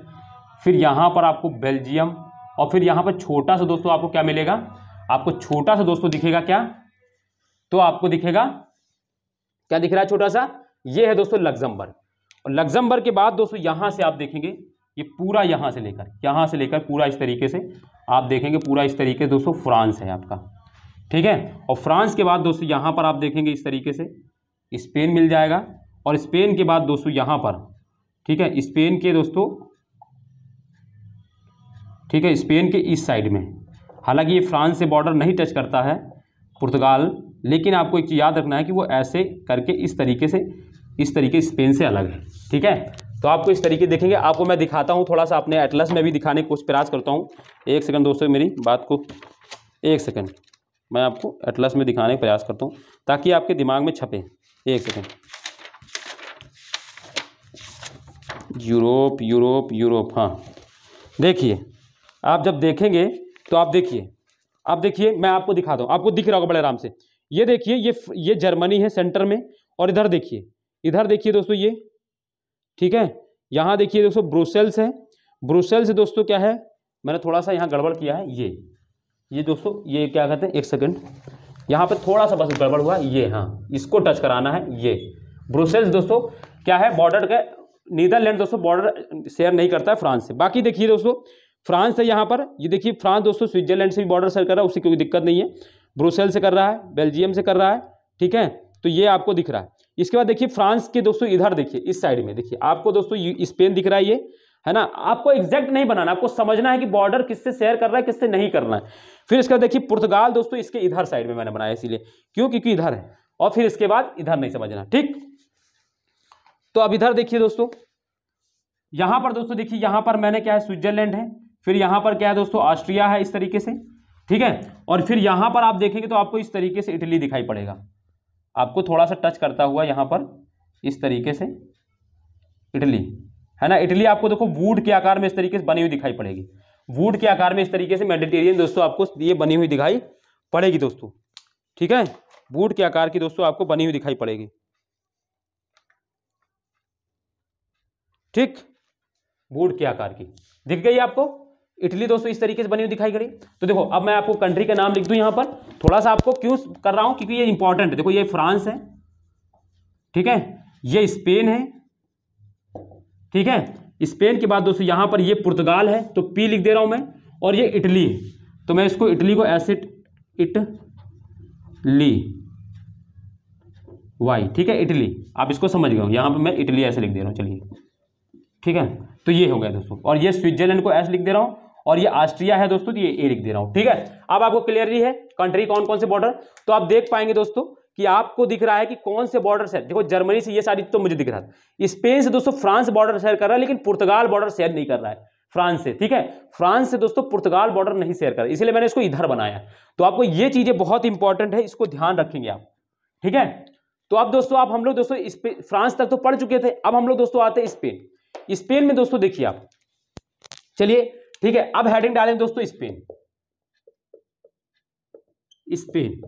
फिर यहां पर आपको बेल्जियम, और फिर यहां पर छोटा सा दोस्तों आपको क्या मिलेगा, आपको छोटा सा दोस्तों दिखेगा क्या, तो आपको दिखेगा, क्या दिख रहा है छोटा सा, ये है दोस्तों लग्जमबर्ग। और लग्जमबर्ग के बाद दोस्तों यहां से आप देखेंगे ये पूरा यहां से लेकर पूरा इस तरीके से आप देखेंगे, पूरा इस तरीके से दोस्तों फ्रांस है आपका, ठीक है। और फ्रांस के बाद दोस्तों यहां पर आप देखेंगे इस तरीके से स्पेन मिल जाएगा, और स्पेन के बाद दोस्तों यहां पर, ठीक है, स्पेन के दोस्तों, ठीक है, स्पेन के इस साइड में, हालांकि ये फ्रांस से बॉर्डर नहीं टच करता है पुर्तगाल, लेकिन आपको एक चीज़ याद रखना है कि वो ऐसे करके इस तरीके स्पेन से अलग है, ठीक है। तो आपको इस तरीके देखेंगे, आपको मैं दिखाता हूँ थोड़ा सा अपने एटलस में भी दिखाने की कुछ प्रयास करता हूँ। एक सेकंड दोस्तों, मेरी बात को एक सेकंड, मैं आपको एटलस में दिखाने का प्रयास करता हूँ ताकि आपके दिमाग में छपे। एक सेकंड, यूरोप यूरोप यूरोप, हाँ देखिए, आप जब देखेंगे तो आप देखिए, अब देखिए मैं आपको दिखाता हूँ, आपको दिख रहा होगा बड़े आराम से, ये देखिए ये जर्मनी है सेंटर में, और इधर देखिए दोस्तों ये, ठीक है, यहाँ देखिए दोस्तों ब्रुसेल्स है, ब्रुसेल्स दोस्तों क्या है, मैंने थोड़ा सा यहाँ गड़बड़ किया है, ये दोस्तों ये क्या कहते हैं, एक सेकंड, यहाँ पे थोड़ा सा बस गड़बड़ हुआ, ये हाँ इसको टच कराना है, ये ब्रुसेल्स दोस्तों क्या है, बॉर्डर के नीदरलैंड दोस्तों बॉर्डर शेयर नहीं करता है फ्रांस से। बाकी देखिए दोस्तों, फ्रांस है यहाँ पर, ये देखिए फ्रांस दोस्तों स्विट्जरलैंड से भी बॉर्डर शेयर कर रहा है, उससे कोई दिक्कत नहीं है। ब्रुसेल से कर रहा है, बेल्जियम से कर रहा है, ठीक है, तो ये आपको दिख रहा है। इसके बाद देखिए फ्रांस के दोस्तों इधर देखिए, इस साइड में देखिए आपको दोस्तों स्पेन दिख रहा है, ये है ना। आपको एग्जैक्ट नहीं बनाना, आपको समझना है कि बॉर्डर किससे शेयर कर रहा है, किससे नहीं करना है। फिर इसके बाद देखिए पुर्तगाल दोस्तों, इसके इधर साइड में मैंने बनाया इसीलिए, क्यों, क्योंकि इधर है। और फिर इसके बाद इधर नहीं समझना, ठीक। तो अब इधर देखिए दोस्तों, यहां पर दोस्तों देखिए, यहां पर मैंने क्या है, स्विट्जरलैंड है, फिर यहां पर क्या है दोस्तों, ऑस्ट्रिया है, इस तरीके से, ठीक है। और फिर यहां पर आप देखेंगे तो आपको इस तरीके से इटली दिखाई पड़ेगा, आपको थोड़ा सा टच करता हुआ यहां पर इस तरीके से इटली, है ना। इटली आपको देखो वुड के आकार में इस तरीके से बनी हुई दिखाई पड़ेगी, वुड के आकार में इस तरीके से मेडिटेरियन दोस्तों आपको ये बनी हुई दिखाई पड़ेगी दोस्तों, ठीक है। वुड के आकार की दोस्तों आपको बनी हुई दिखाई पड़ेगी, ठीक, वुड के आकार की दिख गई आपको। इटली दोस्तों इस तरीके से बनी हुई दिखाई पड़ी। तो देखो अब मैं आपको कंट्री का नाम लिख दूं यहां पर, थोड़ा सा आपको क्यों कर रहा हूं, क्योंकि ये इंपॉर्टेंट है। देखो ये फ्रांस है, ठीक है, ये स्पेन है, ठीक है। स्पेन के बाद दोस्तों यहां पर ये पुर्तगाल है, तो पी लिख दे रहा हूं मैं, और ये इटली है, तो मैं इसको इटली को ऐसे इटली वाई, ठीक है, इटली, आप इसको समझ गए हो, यहां पर मैं इटली ऐसे लिख दे रहा हूं, चलिए, ठीक है। तो ये हो गया दोस्तों, और ये स्विट्जरलैंड को ऐसे लिख दे रहा हूं, और ये ऑस्ट्रिया है दोस्तों, तो ये ए लिख दे रहा हूं, ठीक है। अब आपको क्लियरली है कंट्री कौन कौन से बॉर्डर, तो आप देख पाएंगे दोस्तों कि आपको दिख रहा है कि कौन से बॉर्डर से, देखो जर्मनी से ये सारी तो मुझे दिख रहा था, स्पेन से दोस्तों फ्रांस बॉर्डर शेयर कर रहा है, लेकिन पुर्तगाल बॉर्डर शेयर नहीं कर रहा है फ्रांस से, ठीक है। फ्रांस से दोस्तों पुर्तगाल बॉर्डर नहीं शेयर कर रहा है, इसलिए मैंने इसको इधर बनाया। तो आपको ये चीजें बहुत इंपॉर्टेंट है, इसको ध्यान रखेंगे आप, ठीक है। तो अब दोस्तों आप हम लोग दोस्तों फ्रांस तक तो पढ़ चुके थे, अब हम लोग दोस्तों आते हैं स्पेन। स्पेन में दोस्तों देखिए आप, चलिए ठीक है, अब हेडिंग डालें दोस्तों स्पेन, स्पेन,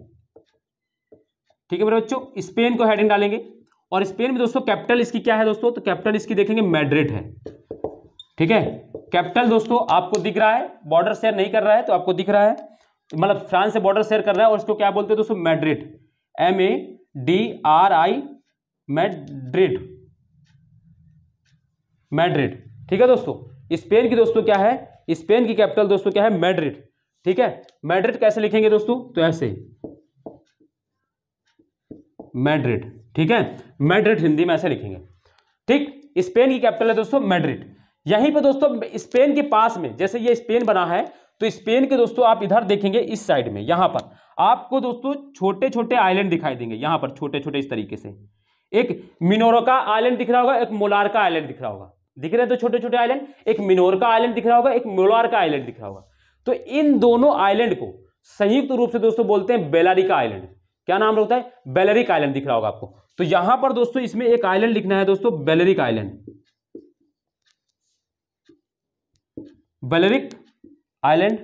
ठीक है मेरे बच्चों, स्पेन को हेडिंग डालेंगे। और स्पेन में दोस्तों कैपिटल इसकी क्या है दोस्तों, तो कैपिटल इसकी देखेंगे मैड्रिड है, ठीक है। कैपिटल दोस्तों आपको दिख रहा है, बॉर्डर शेयर नहीं कर रहा है तो आपको दिख रहा है, मतलब फ्रांस से बॉर्डर शेयर कर रहा है, और इसको क्या बोलते हैं दोस्तों, मैड्रिड, MADRI, मैड्रिड, मैड्रिड, ठीक है दोस्तों। स्पेन की दोस्तों क्या है, स्पेन की कैपिटल दोस्तों क्या है, मैड्रिड, ठीक है। मैड्रिड कैसे लिखेंगे दोस्तों, तो ऐसे मैड्रिड, ठीक है, मैड्रिड हिंदी में ऐसे लिखेंगे, ठीक। स्पेन की कैपिटल है दोस्तों मैड्रिड। यहीं पे दोस्तों स्पेन के पास में, जैसे ये स्पेन बना है, तो स्पेन के दोस्तों आप इधर देखेंगे इस साइड में, यहां पर आपको दोस्तों छोटे छोटे आइलैंड दिखाई देंगे, यहां पर छोटे छोटे इस तरीके से, एक मिनोरका आइलैंड दिख रहा होगा, एक मोलार्का आइलैंड दिख रहा होगा, दिख रहे हैं तो छोटे छोटे आइलैंड, एक मिनोरका आइलैंड दिख रहा होगा, एक मोलार्का आइलैंड दिख रहा होगा। तो इन दोनों आइलैंड को संयुक्त रूप से दोस्तों बोलते हैं बेलारिका आइलैंड। क्या नाम होता है, बेलेरिक आइलैंड दिख रहा होगा आपको। तो यहां पर दोस्तों इसमें एक आइलैंड लिखना है दोस्तों, बेलेरिक आइलैंड, बेलेरिक आइलैंड,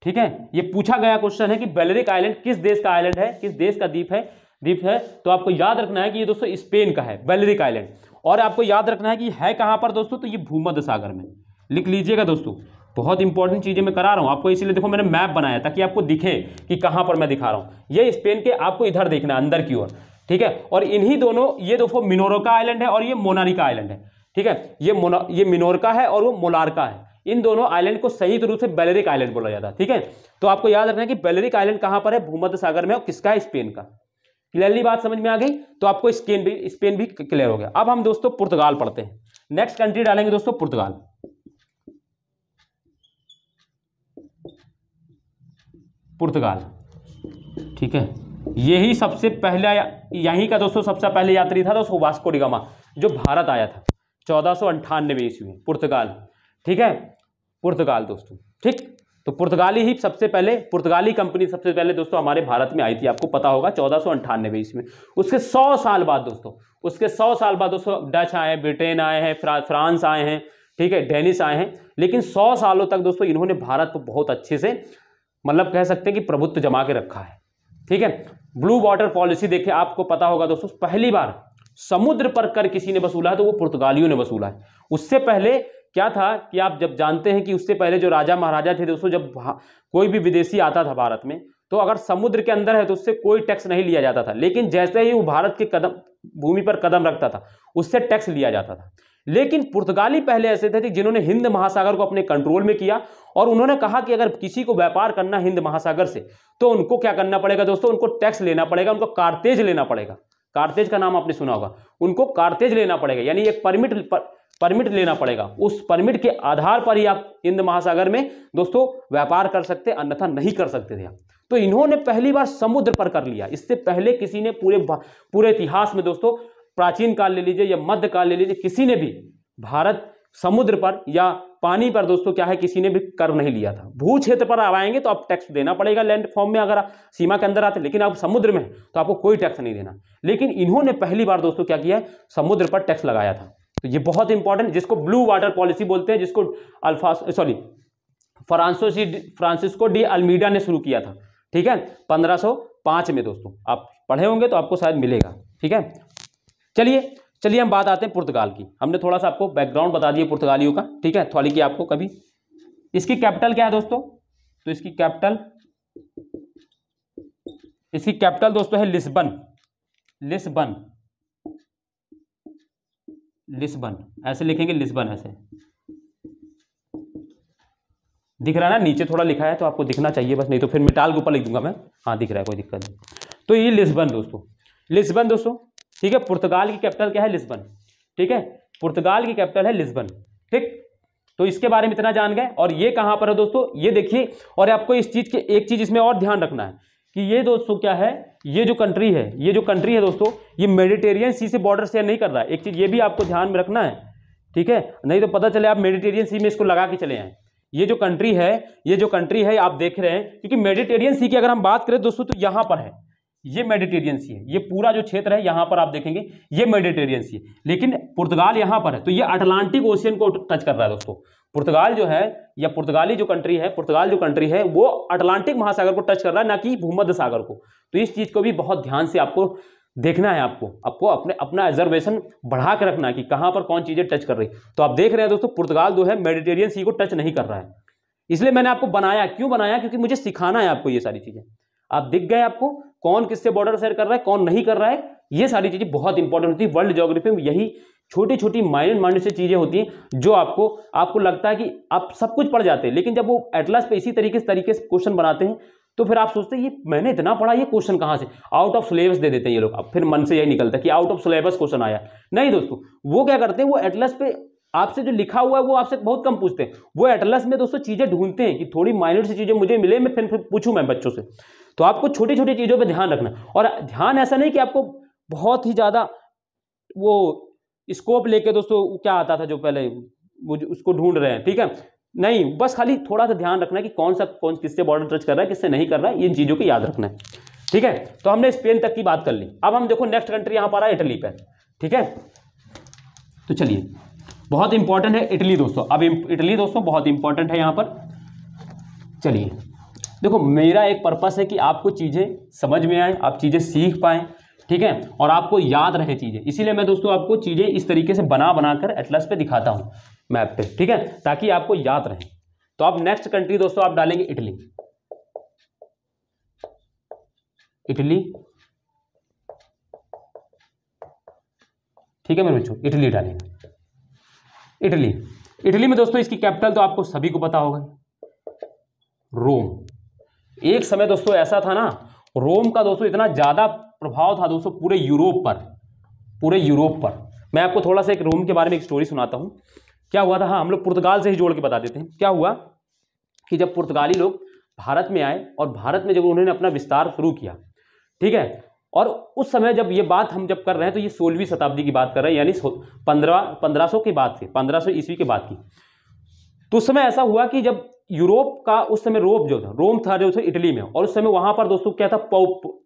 ठीक है। ये पूछा गया क्वेश्चन है कि बेलेरिक आइलैंड किस देश का आइलैंड है, किस देश का द्वीप है, तो आपको याद रखना है कि ये दोस्तों स्पेन का है बेलेरिक आइलैंड। और आपको याद रखना है कि है कहां पर दोस्तों, तो ये भूमध्य सागर में, लिख लीजिएगा दोस्तों, बहुत इंपॉर्टेंट चीजें मैं करा रहा हूं आपको, इसीलिए देखो मैंने मैप बनाया ताकि आपको दिखे कि कहां पर मैं दिखा रहा हूं। ये स्पेन के आपको इधर देखना है अंदर की ओर, ठीक है। और इन्हीं दोनों, ये दोस्तों मिनोरका आइलैंड है और ये मोनारिका आइलैंड है, ठीक है। ये मिनोरका है और वो मोलार्का है, इन दोनों आइलैंड को संयुक्त रूप से बेलेरिक आइलैंड बोला जाता है, ठीक है। तो आपको याद रखना है कि बेलेरिक आइलैंड कहां पर है, भूमध्य सागर में, और किसका है, स्पेन का। क्लियरली बात समझ में आ गई, तो आपको स्पेन भी क्लियर हो गया। अब हम दोस्तों पुर्तगाल पढ़ते हैं, नेक्स्ट कंट्री डालेंगे दोस्तों पुर्तगाल, पुर्तगाल, ठीक है। यही सबसे पहला, यहीं का दोस्तों सबसे पहले यात्री था दोस्तों वास्को डी गामा, जो भारत आया था 1498 ईस्वी में, पुर्तगाल, ठीक है, पुर्तगाल दोस्तों, ठीक। तो पुर्तगाली ही सबसे पहले, पुर्तगाली कंपनी सबसे पहले दोस्तों हमारे भारत में आई थी, आपको पता होगा 1498 ईस्वी में। उसके 100 साल बाद दोस्तों, उसके 100 साल बाद दोस्तों डच आए हैं, ब्रिटेन आए हैं, फ्रांस आए हैं, ठीक है, डेनिश आए हैं, लेकिन 100 सालों तक दोस्तों इन्होंने भारत को बहुत अच्छे से, मतलब कह सकते हैं कि प्रभुत्व जमा के रखा है, ठीक है। ब्लू वाटर पॉलिसी देखे, आपको पता होगा दोस्तों, पहली बार समुद्र पर कर किसी ने वसूला है तो वो पुर्तगालियों ने वसूला है। उससे पहले क्या था कि आप जब जानते हैं कि उससे पहले जो राजा महाराजा थे दोस्तों, जब कोई भी विदेशी आता था भारत में, तो अगर समुद्र के अंदर है तो उससे कोई टैक्स नहीं लिया जाता था। लेकिन जैसे ही वो भारत के भूमि पर कदम रखता था उससे टैक्स लिया जाता था। लेकिन पुर्तगाली पहले ऐसे थे जिन्होंने हिंद महासागर को अपने कंट्रोल में किया और उन्होंने कहा कि अगर किसी को व्यापार करना हिंद महासागर से तो उनको क्या करना पड़ेगा दोस्तों, उनको टैक्स लेना पड़ेगा, उनको कारतेज लेना पड़ेगा। कारतेज का नाम आपने सुना होगा, उनको कारतेज लेना पड़ेगा, यानी एक परमिट लेना पड़ेगा। उस परमिट के आधार पर ही आप हिंद महासागर में दोस्तों व्यापार कर सकते, अन्यथा नहीं कर सकते थे आप। तो इन्होंने पहली बार समुद्र पर कर लिया। इससे पहले किसी ने पूरे इतिहास में दोस्तों, प्राचीन काल ले लीजिए या मध्य काल ले लीजिए, किसी ने भी भारत समुद्र पर या पानी पर दोस्तों क्या है, किसी ने भी कर नहीं लिया था। भू क्षेत्र पर आप आएंगे तो आप टैक्स देना पड़ेगा लैंड फॉर्म में, अगर आप सीमा के अंदर आते, लेकिन आप समुद्र में तो आपको कोई टैक्स नहीं देना। लेकिन इन्होंने पहली बार दोस्तों क्या किया, समुद्र पर टैक्स लगाया था। तो ये बहुत इंपॉर्टेंट, जिसको ब्लू वाटर पॉलिसी बोलते हैं, जिसको फ्रांसिस्को डी अल्मीडा ने शुरू किया था। ठीक है, 1505 में दोस्तों, आप पढ़े होंगे तो आपको शायद मिलेगा। ठीक है, चलिए हम बात आते हैं पुर्तगाल की। हमने थोड़ा सा आपको बैकग्राउंड बता दिया पुर्तगालियों का। ठीक है, थोड़ी की आपको कभी, इसकी कैपिटल क्या है दोस्तों, तो इसकी कैपिटल दोस्तों है लिस्बन, ऐसे लिखेंगे लिस्बन, ऐसे दिख रहा है ना, नीचे थोड़ा लिखा है तो आपको दिखना चाहिए बस, नहीं तो फिर मिटाल के ऊपर लिख दूंगा मैं। हाँ दिख रहा है, कोई दिक्कत नहीं। तो ये लिस्बन दोस्तों, ठीक है, पुर्तगाल की कैपिटल क्या है, लिस्बन। ठीक है, पुर्तगाल की कैपिटल है लिस्बन। ठीक, तो इसके बारे में इतना जान गए। और ये कहां पर है दोस्तों, ये देखिए, और आपको इस चीज के एक चीज इसमें और ध्यान रखना है कि ये दोस्तों क्या है, ये जो कंट्री है दोस्तों, ये मेडिटेरियन सी से बॉर्डर शेयर नहीं कर रहा है। एक चीज ये भी आपको ध्यान में रखना है, ठीक है, नहीं तो पता चले आप मेडिटेरियन सी में इसको लगा के चले आए। ये जो कंट्री है आप देख रहे हैं, क्योंकि मेडिटेरियन सी की अगर हम बात करें दोस्तों तो यहां पर है, ये मेडिटेरियन सी है, ये पूरा जो क्षेत्र है यहां पर आप देखेंगे ये मेडिटेरियन सी है, लेकिन पुर्तगाल यहां पर है, तो ये अटलांटिक ओशियन को टच कर रहा है दोस्तों। पुर्तगाल जो है, या पुर्तगाल जो कंट्री है वो अटलांटिक महासागर को टच कर रहा है, ना कि भूमध्य सागर को। तो इस चीज को भी बहुत ध्यान से आपको देखना है, आपको अपना ऑब्जर्वेशन बढ़ा के रखना है कि कहां पर कौन चीजें टच कर रही। तो आप देख रहे हैं दोस्तों, पुर्तगाल जो है मेडिटेरियन सी को टच नहीं कर रहा है। इसलिए मैंने आपको बनाया, क्यों बनाया, क्योंकि मुझे सिखाना है आपको ये सारी चीजें। आप दिख गए आपको कौन किससे बॉर्डर शेयर कर रहा है, कौन नहीं कर रहा है, ये सारी चीजें बहुत इंपॉर्टेंट होती है। वर्ल्ड ज्योग्राफी में यही छोटी छोटी माइनर से चीजें होती हैं जो आपको लगता है कि आप सब कुछ पढ़ जाते हैं, लेकिन जब वो एटलस पे इसी तरीके से क्वेश्चन बनाते हैं तो फिर आप सोचते हैं ये मैंने इतना पढ़ा, ये क्वेश्चन कहाँ से, आउट ऑफ सिलेबस दे देते हैं ये लोग। अब फिर मन से यही निकलता है कि आउट ऑफ सिलेबस क्वेश्चन आया। नहीं दोस्तों, वो क्या करते हैं, वो एटलस पे आपसे जो लिखा हुआ है वो आपसे बहुत कम पूछते हैं। वो एटलस में दोस्तों चीजें ढूंढते हैं कि थोड़ी माइनर सी चीजें मुझे मिले, मैं फिर पूछूं मैं बच्चों से। तो आपको छोटी छोटी चीजों पे ध्यान रखना, और ध्यान ऐसा नहीं कि आपको बहुत ही ज्यादा वो स्कोप लेके दोस्तों क्या आता था जो पहले वो उसको ढूंढ रहे हैं, ठीक है, नहीं, बस खाली थोड़ा सा ध्यान रखना है कि कौन किससे बॉर्डर टच कर रहा है, किससे नहीं कर रहा है, इन चीजों को याद रखना है। ठीक है, तो हमने स्पेन तक की बात कर ली। अब हम देखो नेक्स्ट कंट्री यहां पर है इटली पे। ठीक है, तो चलिए, बहुत इंपॉर्टेंट है इटली दोस्तों। अब इटली दोस्तों बहुत इंपॉर्टेंट है यहां पर। चलिए देखो, मेरा एक पर्पस है कि आपको चीजें समझ में आए, आप चीजें सीख पाएं, ठीक है, और आपको याद रहे चीजें। इसीलिए मैं दोस्तों आपको चीजें इस तरीके से बनाकर एटलस पे दिखाता हूं, मैप पे, ठीक है, ताकि आपको याद रहे। तो अब नेक्स्ट कंट्री दोस्तों आप डालेंगे इटली। ठीक है मेरे बच्चों, इटली डालेंगे। इटली में दोस्तों इसकी कैपिटल तो आपको सभी को पता होगा, रोम। एक समय दोस्तों ऐसा था ना, रोम का दोस्तों इतना ज्यादा प्रभाव था दोस्तों पूरे यूरोप पर। मैं आपको थोड़ा सा एक रोम के बारे में एक स्टोरी सुनाता हूं। क्या हुआ था, हाँ, हम लोग पुर्तगाल से ही जोड़ के बता देते हैं। क्या हुआ कि जब पुर्तगाली लोग भारत में आए और भारत में जब उन्होंने अपना विस्तार शुरू किया, ठीक है, और उस समय जब ये बात हम जब कर रहे हैं तो ये 16वीं शताब्दी की बात कर रहे हैं, यानी 1500 की बात थी, 1500 ईस्वी की बात की। तो उस समय ऐसा हुआ कि जब यूरोप का उस समय रोम था जो इटली में, और उस समय वहां पर दोस्तों क्या था,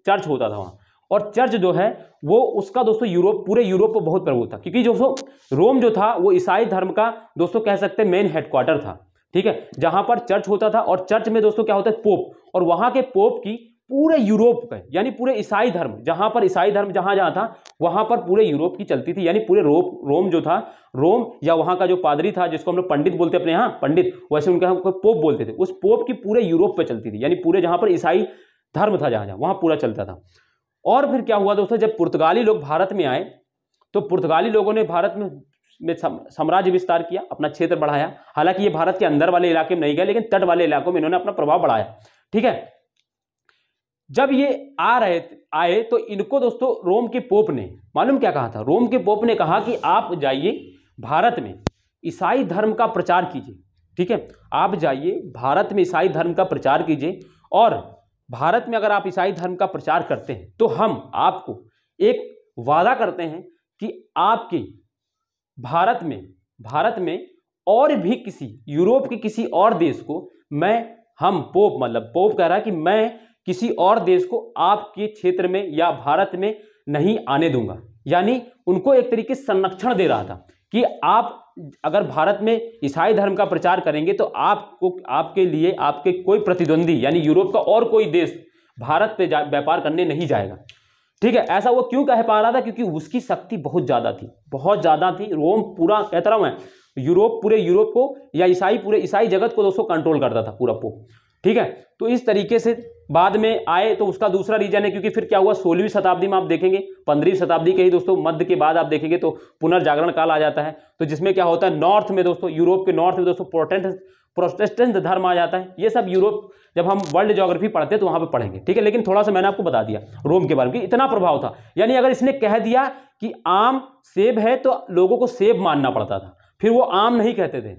चर्च होता था वहां, और चर्च जो है वो उसका दोस्तों पूरे यूरोप पर बहुत प्रभुत्व था, क्योंकि दोस्तों रोम जो था वो ईसाई धर्म का दोस्तों कह सकते हैं मेन हेडक्वार्टर था, ठीक है, जहां पर चर्च होता था। और चर्च में दोस्तों क्या होता है, पोप, और वहां के पोप की पूरे यूरोप पे, यानी पूरे ईसाई धर्म, जहां पर ईसाई धर्म जहां था वहां पर पूरे यूरोप की चलती थी, यानी पूरे रोम जो था, रोम या वहां का जो पादरी था, जिसको हम लोग पंडित बोलते अपने यहाँ, पंडित, वैसे उनका हम पोप बोलते थे, उस पोप की पूरे यूरोप पे चलती थी, यानी पूरे जहां पर ईसाई धर्म था जहां वहां पूरा चलता था। और फिर क्या हुआ दोस्तों, जब पुर्तगाली लोग भारत में आए तो पुर्तगाली लोगों ने भारत में साम्राज्य विस्तार किया, अपना क्षेत्र बढ़ाया। हालांकि ये भारत के अंदर वाले इलाके में नहीं गए, लेकिन तट वाले इलाकों में इन्होंने अपना प्रभाव बढ़ाया। ठीक है, जब ये आए तो इनको दोस्तों रोम के पोप ने मालूम क्या कहा था, रोम के पोप ने कहा कि आप जाइए भारत में ईसाई धर्म का प्रचार कीजिए। ठीक है, आप जाइए भारत में ईसाई धर्म का प्रचार कीजिए, और भारत में अगर आप ईसाई धर्म का प्रचार करते हैं तो हम आपको एक वादा करते हैं कि आपके भारत में और भी किसी यूरोप के किसी और देश को हम पोप कह रहा है कि मैं किसी और देश को आपके क्षेत्र में या भारत में नहीं आने दूंगा। यानी उनको एक तरीके से संरक्षण दे रहा था कि आप अगर भारत में ईसाई धर्म का प्रचार करेंगे तो आपके लिए आपके कोई प्रतिद्वंदी यानी यूरोप का और कोई देश भारत पे व्यापार करने नहीं जाएगा। ठीक है, ऐसा वो क्यों कह पा रहा था, क्योंकि उसकी शक्ति बहुत ज्यादा थी। रोम पूरा कहता रहा हूं मैं, पूरे यूरोप को या पूरे ईसाई जगत को दोस्तों कंट्रोल करता था पूरा पोप। ठीक है, तो इस तरीके से बाद में आए तो उसका दूसरा रीजन है, क्योंकि फिर क्या हुआ 16वीं शताब्दी में आप देखेंगे, 15वीं शताब्दी के ही दोस्तों मध्य के बाद आप देखेंगे तो पुनर्जागरण काल आ जाता है। तो जिसमें क्या होता है, नॉर्थ में दोस्तों, यूरोप के नॉर्थ में दोस्तों प्रोटेस्टेंट धर्म आ जाता है। ये सब यूरोप जब हम वर्ल्ड ज्योग्राफी पढ़ते हैं तो वहां पे पढ़ेंगे। ठीक है, लेकिन थोड़ा सा मैंने आपको बता दिया रोम के बारे में कि इतना प्रभाव था। यानी अगर इसने कह दिया कि आम सेब है तो लोगों को सेब मानना पड़ता था, फिर वो आम नहीं कहते थे।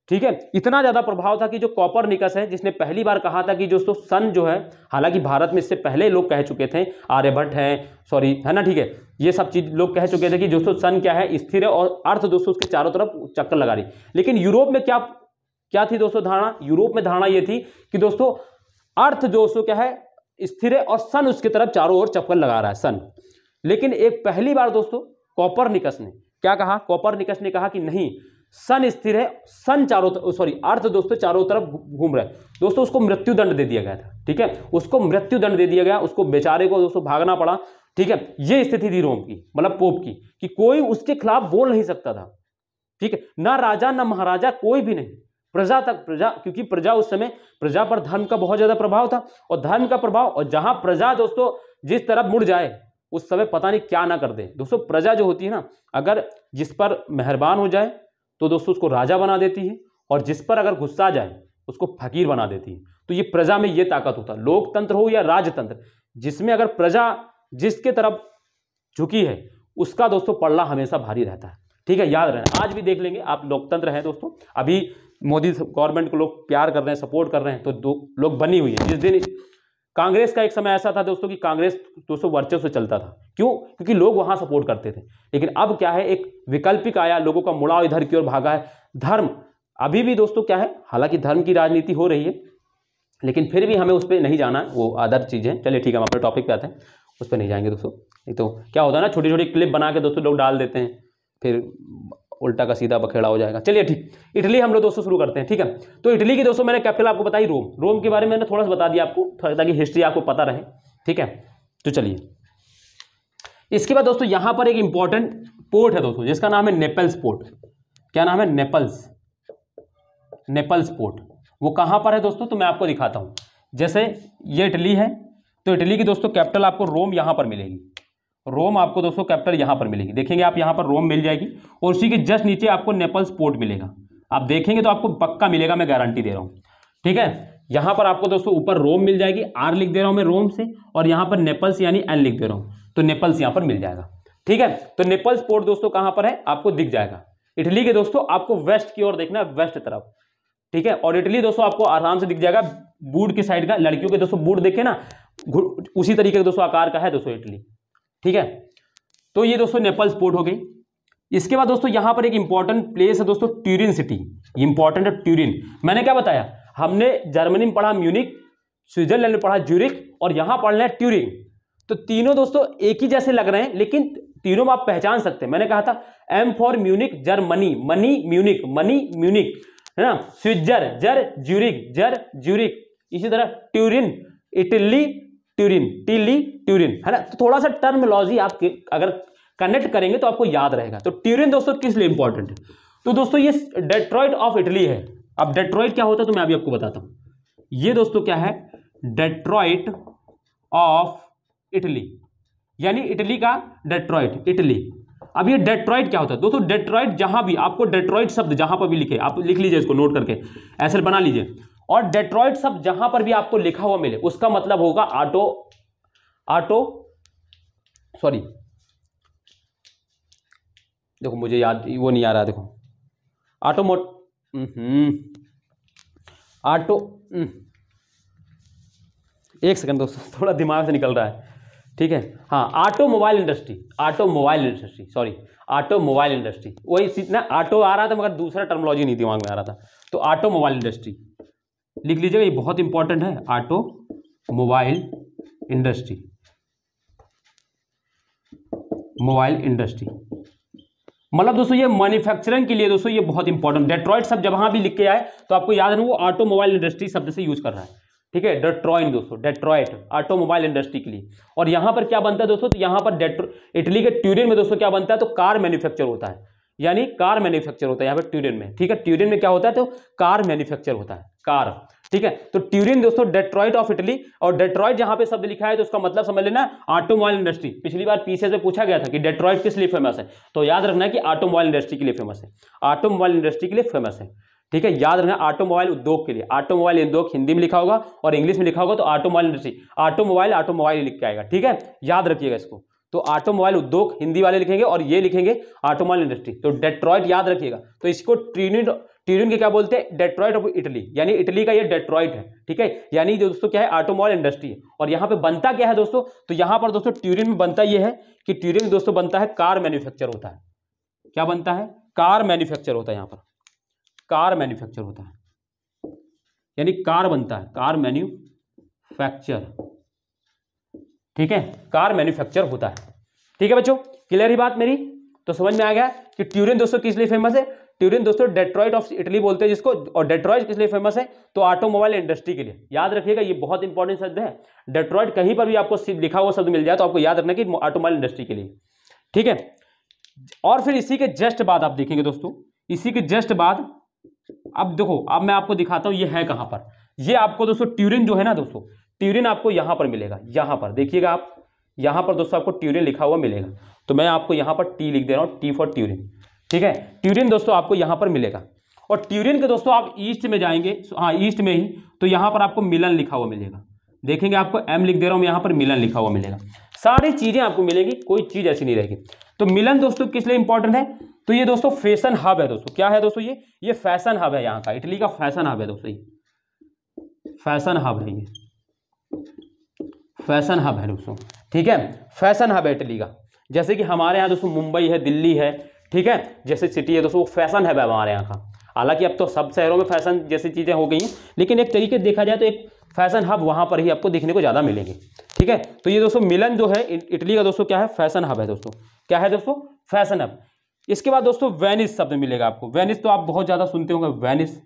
ठीक है, इतना ज्यादा प्रभाव था कि जो कोपरनिकस है जिसने पहली बार कहा था कि दोस्तों सन जो है, हालांकि भारत में इससे पहले लोग कह चुके थे, आर्यभट्ट है ना। ठीक है, ये सब चीज लोग कह चुके थे कि दोस्तों सन क्या है, स्थिर है और अर्थ दोस्तों उसके चारों तरफ चक्कर लगा रही। लेकिन यूरोप में क्या थी दोस्तों धारणा, यूरोप में धारणा ये थी कि दोस्तों अर्थ दोस्तों क्या है, स्थिर है और सन उसके तरफ चारों ओर चक्कर लगा रहा है, सन। लेकिन एक पहली बार दोस्तों कोपरनिकस ने क्या कहा, कोपरनिकस ने कहा कि नहीं, सन स्थिर है, अर्थ दोस्तों चारों तरफ घूम रहा है। दोस्तों उसको मृत्युदंड दे दिया गया था। ठीक है, उसको मृत्युदंड दे दिया गया, उसको बेचारे को दोस्तों भागना पड़ा। ठीक है, ये स्थिति थी रोम की, मतलब पोप की, कि कोई उसके खिलाफ बोल नहीं सकता था। ठीक है, ना राजा ना महाराजा, कोई भी नहीं, प्रजा, क्योंकि प्रजा उस समय, प्रजा पर धर्म का बहुत ज्यादा प्रभाव था, और धर्म का प्रभाव, और जहां प्रजा दोस्तों जिस तरफ मुड़ जाए उस समय पता नहीं क्या ना कर दे। दोस्तों प्रजा जो होती है ना, अगर जिस पर मेहरबान हो जाए तो दोस्तों उसको राजा बना देती है, और जिस पर अगर गुस्सा जाए उसको फकीर बना देती है। तो ये प्रजा में ये ताकत होता है, लोकतंत्र हो या राजतंत्र, जिसमें अगर प्रजा जिसके तरफ झुकी है उसका दोस्तों पलड़ा हमेशा भारी रहता है। ठीक है, याद रहना, आज भी देख लेंगे आप, लोकतंत्र है दोस्तों, अभी मोदी गवर्नमेंट को लोग प्यार कर रहे हैं, सपोर्ट कर रहे हैं, तो लोग बनी हुई है। जिस दिन कांग्रेस का एक समय ऐसा था दोस्तों कि कांग्रेस दोस्तों वर्चस्व चलता था, क्यों, क्योंकि लोग वहां सपोर्ट करते थे। लेकिन अब क्या है, एक वैकल्पिक आया, लोगों का मुड़ाव इधर की ओर भागा है। धर्म अभी भी दोस्तों क्या है, हालांकि धर्म की राजनीति हो रही है, लेकिन फिर भी हमें उस पर नहीं जाना, वो अदर चीज है। चलिए ठीक है, हम अपने टॉपिक पे आते हैं, उस पर नहीं जाएंगे दोस्तों। नहीं तो क्या होता है ना, छोटी छोटी क्लिप बना के दोस्तों लोग डाल देते हैं, फिर उल्टा का सीधा बखेड़ा हो जाएगा। चलिए ठीक, इटली हम लोग दोस्तों शुरू करते हैं। ठीक है, तो इटली की दोस्तों मैंने कैपिटल आपको बताई रोम के बारे में मैंने थोड़ा सा बता दिया आपको, ताकि हिस्ट्री आपको पता रहे। ठीक है, तो चलिए इसके बाद दोस्तों यहां पर एक इंपॉर्टेंट पोर्ट है दोस्तों, जिसका नाम है नेपल्स पोर्ट। क्या नाम है, नेपल्स पोर्ट। वो कहां पर है दोस्तों, तो मैं आपको दिखाता हूं। जैसे ये इटली है, तो इटली की दोस्तों कैपिटल आपको रोम यहां पर मिलेगी, रोम आपको दोस्तों कैपिटल यहां पर मिलेगी। देखेंगे आप यहां पर रोम मिल जाएगी, और उसी के जस्ट नीचे आपको नेपल्स पोर्ट मिलेगा। आप देखेंगे तो आपको पक्का मिलेगा, मैं गारंटी दे रहा हूं। ठीक है, यहां पर आपको दोस्तों ऊपर रोम मिल जाएगी, आर लिख दे रहा हूं मैं रोम से, और यहां पर नेपल्स यानी एन लिख दे रहा हूं, तो नेपल्स यहां पर मिल जाएगा। ठीक है, तो नेपल्स पोर्ट दोस्तों कहां पर है, आपको दिख जाएगा। इटली के दोस्तों आपको वेस्ट की ओर देखना है, वेस्ट तरफ। ठीक है, और इटली दोस्तों आपको आराम से दिख जाएगा, बूट की साइड का, लड़कियों के दोस्तों बूट देखे ना, उसी तरीके के दोस्तों आकार का है दोस्तों इटली। ठीक है, तो ये दोस्तों नेपल्स पोर्ट हो गई। इसके बाद दोस्तों यहां पर एक इंपॉर्टेंट प्लेस है दोस्तों, ट्यूरिन सिटी। इंपॉर्टेंट है ट्यूरिन। मैंने क्या बताया, हमने जर्मनी में पढ़ा म्यूनिक, स्विट्जरलैंड में पढ़ा ज्यूरिख, और यहां पढ़ना है ट्यूरिन। तो तीनों दोस्तों एक ही जैसे लग रहे हैं, लेकिन तीनों में आप पहचान सकते हैं। मैंने कहा था M for Munich, Germany, money Munich, है ना, स्विट्जर, जर ज्यूरिख, जर ज्यूरिख। इसी तरह ट्यूरिन, इटली ट्यूरिन, ट्यूरिन, है ना। तो थोड़ा सा टर्मिनोलॉजी आप अगर कनेक्ट करेंगे तो आपको याद रहेगा। तो ट्यूरिन दोस्तों किस लिए इंपॉर्टेंट है, तो दोस्तों ये डेट्रॉइट ऑफ इटली है। अब डेट्रॉइट क्या होता है तो मैं अभी आपको बताता हूं। ये दोस्तों क्या है, डेट्रॉइट ऑफ इटली। यानी इटली का डेट्रॉइट, इटली। अब ये डेट्रॉइट क्या होता है दोस्तों? डेट्रॉइट जहां भी आपको डेट्रॉइट शब्द जहां पर भी लिखे, आप लिख लीजिए इसको नोट करके, ऐसे बना लीजिए। और डेट्रॉइट शब्द जहां पर भी आपको लिखा हुआ मिले उसका मतलब होगा सॉरी, देखो मुझे याद वो नहीं आ रहा, देखो एक सेकंड दोस्तों, थोड़ा दिमाग से निकल रहा है, ठीक है। हाँ, automobile industry, sorry, automobile industry, वही ना, ऑटो आ रहा था मगर दूसरा टर्मिनोलॉजी नहीं दिमाग में आ रहा था, तो ऑटोमोबाइल इंडस्ट्री लिख लीजिएगा, ये बहुत इंपॉर्टेंट है, ऑटोमोबाइल इंडस्ट्री, मोबाइल इंडस्ट्री। मतलब दोस्तों ये मैन्युफैक्चरिंग के लिए दोस्तों ये बहुत इंपॉर्टेंट, डेट्रॉइट शब्द जहां भी लिख के आए तो आपको याद रखना वो ऑटोमोबाइल इंडस्ट्री शब्द से यूज कर रहा है, ठीक है। डेट्रॉइट दोस्तों, डेट्रॉइट ऑटोमोबाइल इंडस्ट्री के लिए। और यहां पर क्या बनता है दोस्तों? तो यहां पर इटली के ट्यूरिन में दोस्तों क्या बनता है? तो कार मैन्युफैक्चर होता है, यानी कार मैन्युफैक्चर होता है यहाँ पर ट्यूरिन में, ठीक है। ट्यूरिन में क्या होता है? तो कार मैन्युफैक्चर होता है, कार, ठीक है। तो ट्यूरिन दोस्तों डेट्रॉइट ऑफ इटली, और डेट्रॉइट जहां पे शब्द लिखा है तो उसका मतलब समझ लेना ऑटोमोबाइल इंडस्ट्री। पिछली बार पीछे से पूछा गया था कि डेट्रॉइट किस लिए फेमस है, तो याद रखना है कि ऑटोमोबाइल इंडस्ट्री के लिए फेमस है, ऑटोमोबाइल इंडस्ट्री के लिए फेमस है, ठीक है। याद रखना ऑटोमोबाइल उद्योग के लिए, ऑटोमोबाइल उद्योग हिंदी में लिखा होगा और इंग्लिश में लिखा होगा तो ऑटोमोबाइल इंडस्ट्री, ऑटोमोबाइल लिख के आएगा, ठीक है, याद रखिएगा इसको। तो ऑटोमोबाइल उद्योग हिंदी वाले लिखेंगे और ये लिखेंगे ऑटोमोबाइल इंडस्ट्री, तो डेट्रॉइट याद रखिएगा। तो इसको ट्यूरिन के क्या बोलते हैं? डेट्रॉइट ऑफ इटली, यानी इटली का ये डेट्रॉइट है, ठीक है। यानी जो दोस्तों क्या है? ऑटोमोबाइल इंडस्ट्री है। और यहाँ पे बनता क्या है दोस्तों? तो यहाँ पर दोस्तों ट्यूरिन में बनता ये है कि ट्यूरिन में दोस्तों बनता है कार मैन्युफैक्चर होता है। क्या बनता है? कार मैन्युफैक्चर होता है, यहाँ पर कार मैन्युफैक्चर होता है, यानी कार बनता है, कार मैन्युफैक्चर, ठीक है, कार मैन्युफैक्चर होता है, ठीक है बच्चों। क्लियर ही बात मेरी? तो समझ में आ गया कि ट्यूरिन दोस्तों किस लिए फेमस है? ट्यूरिन दोस्तों डेट्रॉइट ऑफ इटली बोलते हैं जिसको, और डेट्रॉइट किस लिए फेमस है? तो ऑटोमोबाइल इंडस्ट्री के लिए। याद रखिएगा ये बहुत इंपॉर्टेंट शब्द है, डेट्रॉइट कहीं पर भी आपको लिखा हुआ शब्द मिल जाए तो आपको याद रखना कि ऑटोमोबाइल इंडस्ट्री के लिए, ठीक है। और फिर इसी के जस्ट बाद आप देखेंगे दोस्तों, इसी के जस्ट बाद अब देखो, अब मैं आपको दिखाता हूं ये है कहां पर। ये आपको दोस्तों ट्यूरिन जो है ना दोस्तों, ट्यूरिन आपको यहां पर मिलेगा, यहां पर देखिएगा आप, यहां पर दोस्तों आपको ट्यूरिन लिखा हुआ मिलेगा। तो मैं आपको यहां पर टी लिख दे रहा हूं, टी फॉर ट्यूरिन, ठीक है। ट्यूरिन दोस्तों आपको यहां पर मिलेगा। और ट्यूरिन के दोस्तों आप ईस्ट में जाएंगे, हाँ ईस्ट में ही, तो यहां पर आपको मिलन लिखा हुआ मिलेगा, देखेंगे आपको एम लिख दे रहा हूं, यहां पर मिलन लिखा हुआ मिलेगा। सारी चीजें आपको मिलेगी, कोई चीज ऐसी नहीं रहेगी। तो मिलन दोस्तों किस लिए इंपॉर्टेंट है? तो ये दोस्तों फैशन हब है दोस्तों। क्या है दोस्तों? ये फैशन हब है, यहाँ का इटली का फैशन हब है दोस्तों, ये फैशन हब है, ये फैशन हब है दोस्तों, ठीक है। फैशन हब है इटली का, जैसे कि हमारे यहाँ दोस्तों मुंबई है, दिल्ली है, ठीक है, जैसे सिटी है दोस्तों, वो फैशन हब है हमारे यहाँ का। हालांकि अब तो सब शहरों में फैशन जैसी चीजें हो गई हैं, लेकिन एक तरीके से देखा जाए तो एक फैशन हब वहां पर ही आपको देखने को ज्यादा मिलेंगे, ठीक है। तो ये दोस्तों मिलन जो है इटली का दोस्तों क्या है? फैशन हब है दोस्तों। क्या है दोस्तों? Fashion hub. इसके बाद दोस्तों वेनिस शब्द मिलेगा आपको। वेनिस तो आप बहुत ज्यादा सुनते होंगे, वेनिस,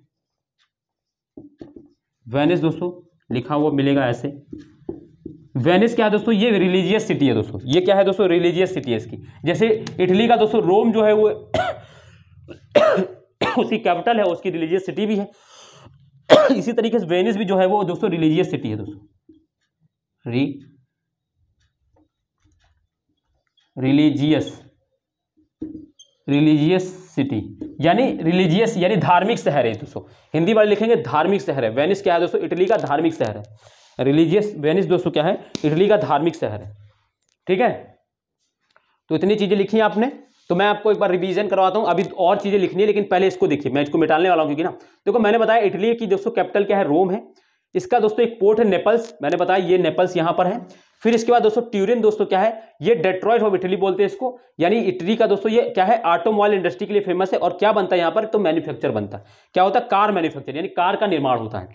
वेनिस दोस्तों लिखा हुआ मिलेगा ऐसे। वेनिस क्या है दोस्तों? ये रिलीजियस सिटी है दोस्तों। ये क्या है दोस्तों? रिलीजियस सिटी है इसकी। जैसे इटली का दोस्तों रोम जो है वो उसकी कैपिटल है, उसकी रिलीजियस सिटी भी है। इसी तरीके से वेनिस भी जो है वो दोस्तों रिलीजियस सिटी है दोस्तों, रिलीजियस सिटी, यानी रिलीजियस यानी धार्मिक शहर है दोस्तों। हिंदी वाले लिखेंगे धार्मिक शहर है। वेनिस क्या है दोस्तों? इटली का धार्मिक शहर है। रिलीजियस वेनिस दोस्तों क्या है? इटली का धार्मिक शहर है, ठीक है। तो इतनी चीजें लिखी हैं आपने, तो मैं आपको एक बार रिवीजन करवाता हूं। अभी और चीजें लिखनी है, लेकिन पहले इसको देखिए, मैं इसको मिटाने वाला हूं, क्योंकि ना देखो मैंने बताया इटली की दोस्तों कैपिटल क्या है? रोम है। इसका दोस्तों एक पोर्ट है नेपल्स, मैंने बताया ये नेपल्स यहां पर है। फिर इसके बाद दोस्तों ट्यूरिन दोस्तों क्या है? ये डेट्रॉइट ऑफ इटली बोलते हैं इसको, यानी इटली का दोस्तों ये क्या है? ऑटोमोबाइल इंडस्ट्री के लिए फेमस है। और क्या बनता है यहाँ पर? तो मैन्युफैक्चर बनता है। क्या होता है? कार मैन्युफैक्चर, यानी कार का निर्माण होता है,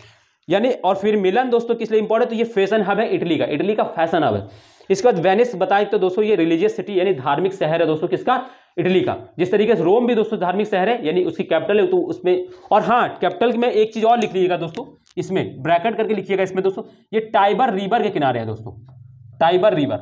यानी। और फिर मिलन दोस्तों किस लिए इंपॉर्टेंट? तो ये फैशन हब है इटली का, इटली का फैशन हब है। इसके बाद वेनिस बताए तो दोस्तों ये रिलीजियस सिटी यानी धार्मिक शहर है दोस्तों, किसका? इटली का। जिस तरीके से रोम भी दोस्तों धार्मिक शहर है, यानी उसकी कैपिटल है, तो उसमें। और हाँ, कैपिटल में एक चीज और लिख लीजिएगा दोस्तों, इसमें ब्रैकेट करके लिखिएगा इसमें दोस्तों, ये टाइबर रिवर के किनारे है दोस्तों, टाइबर रिवर,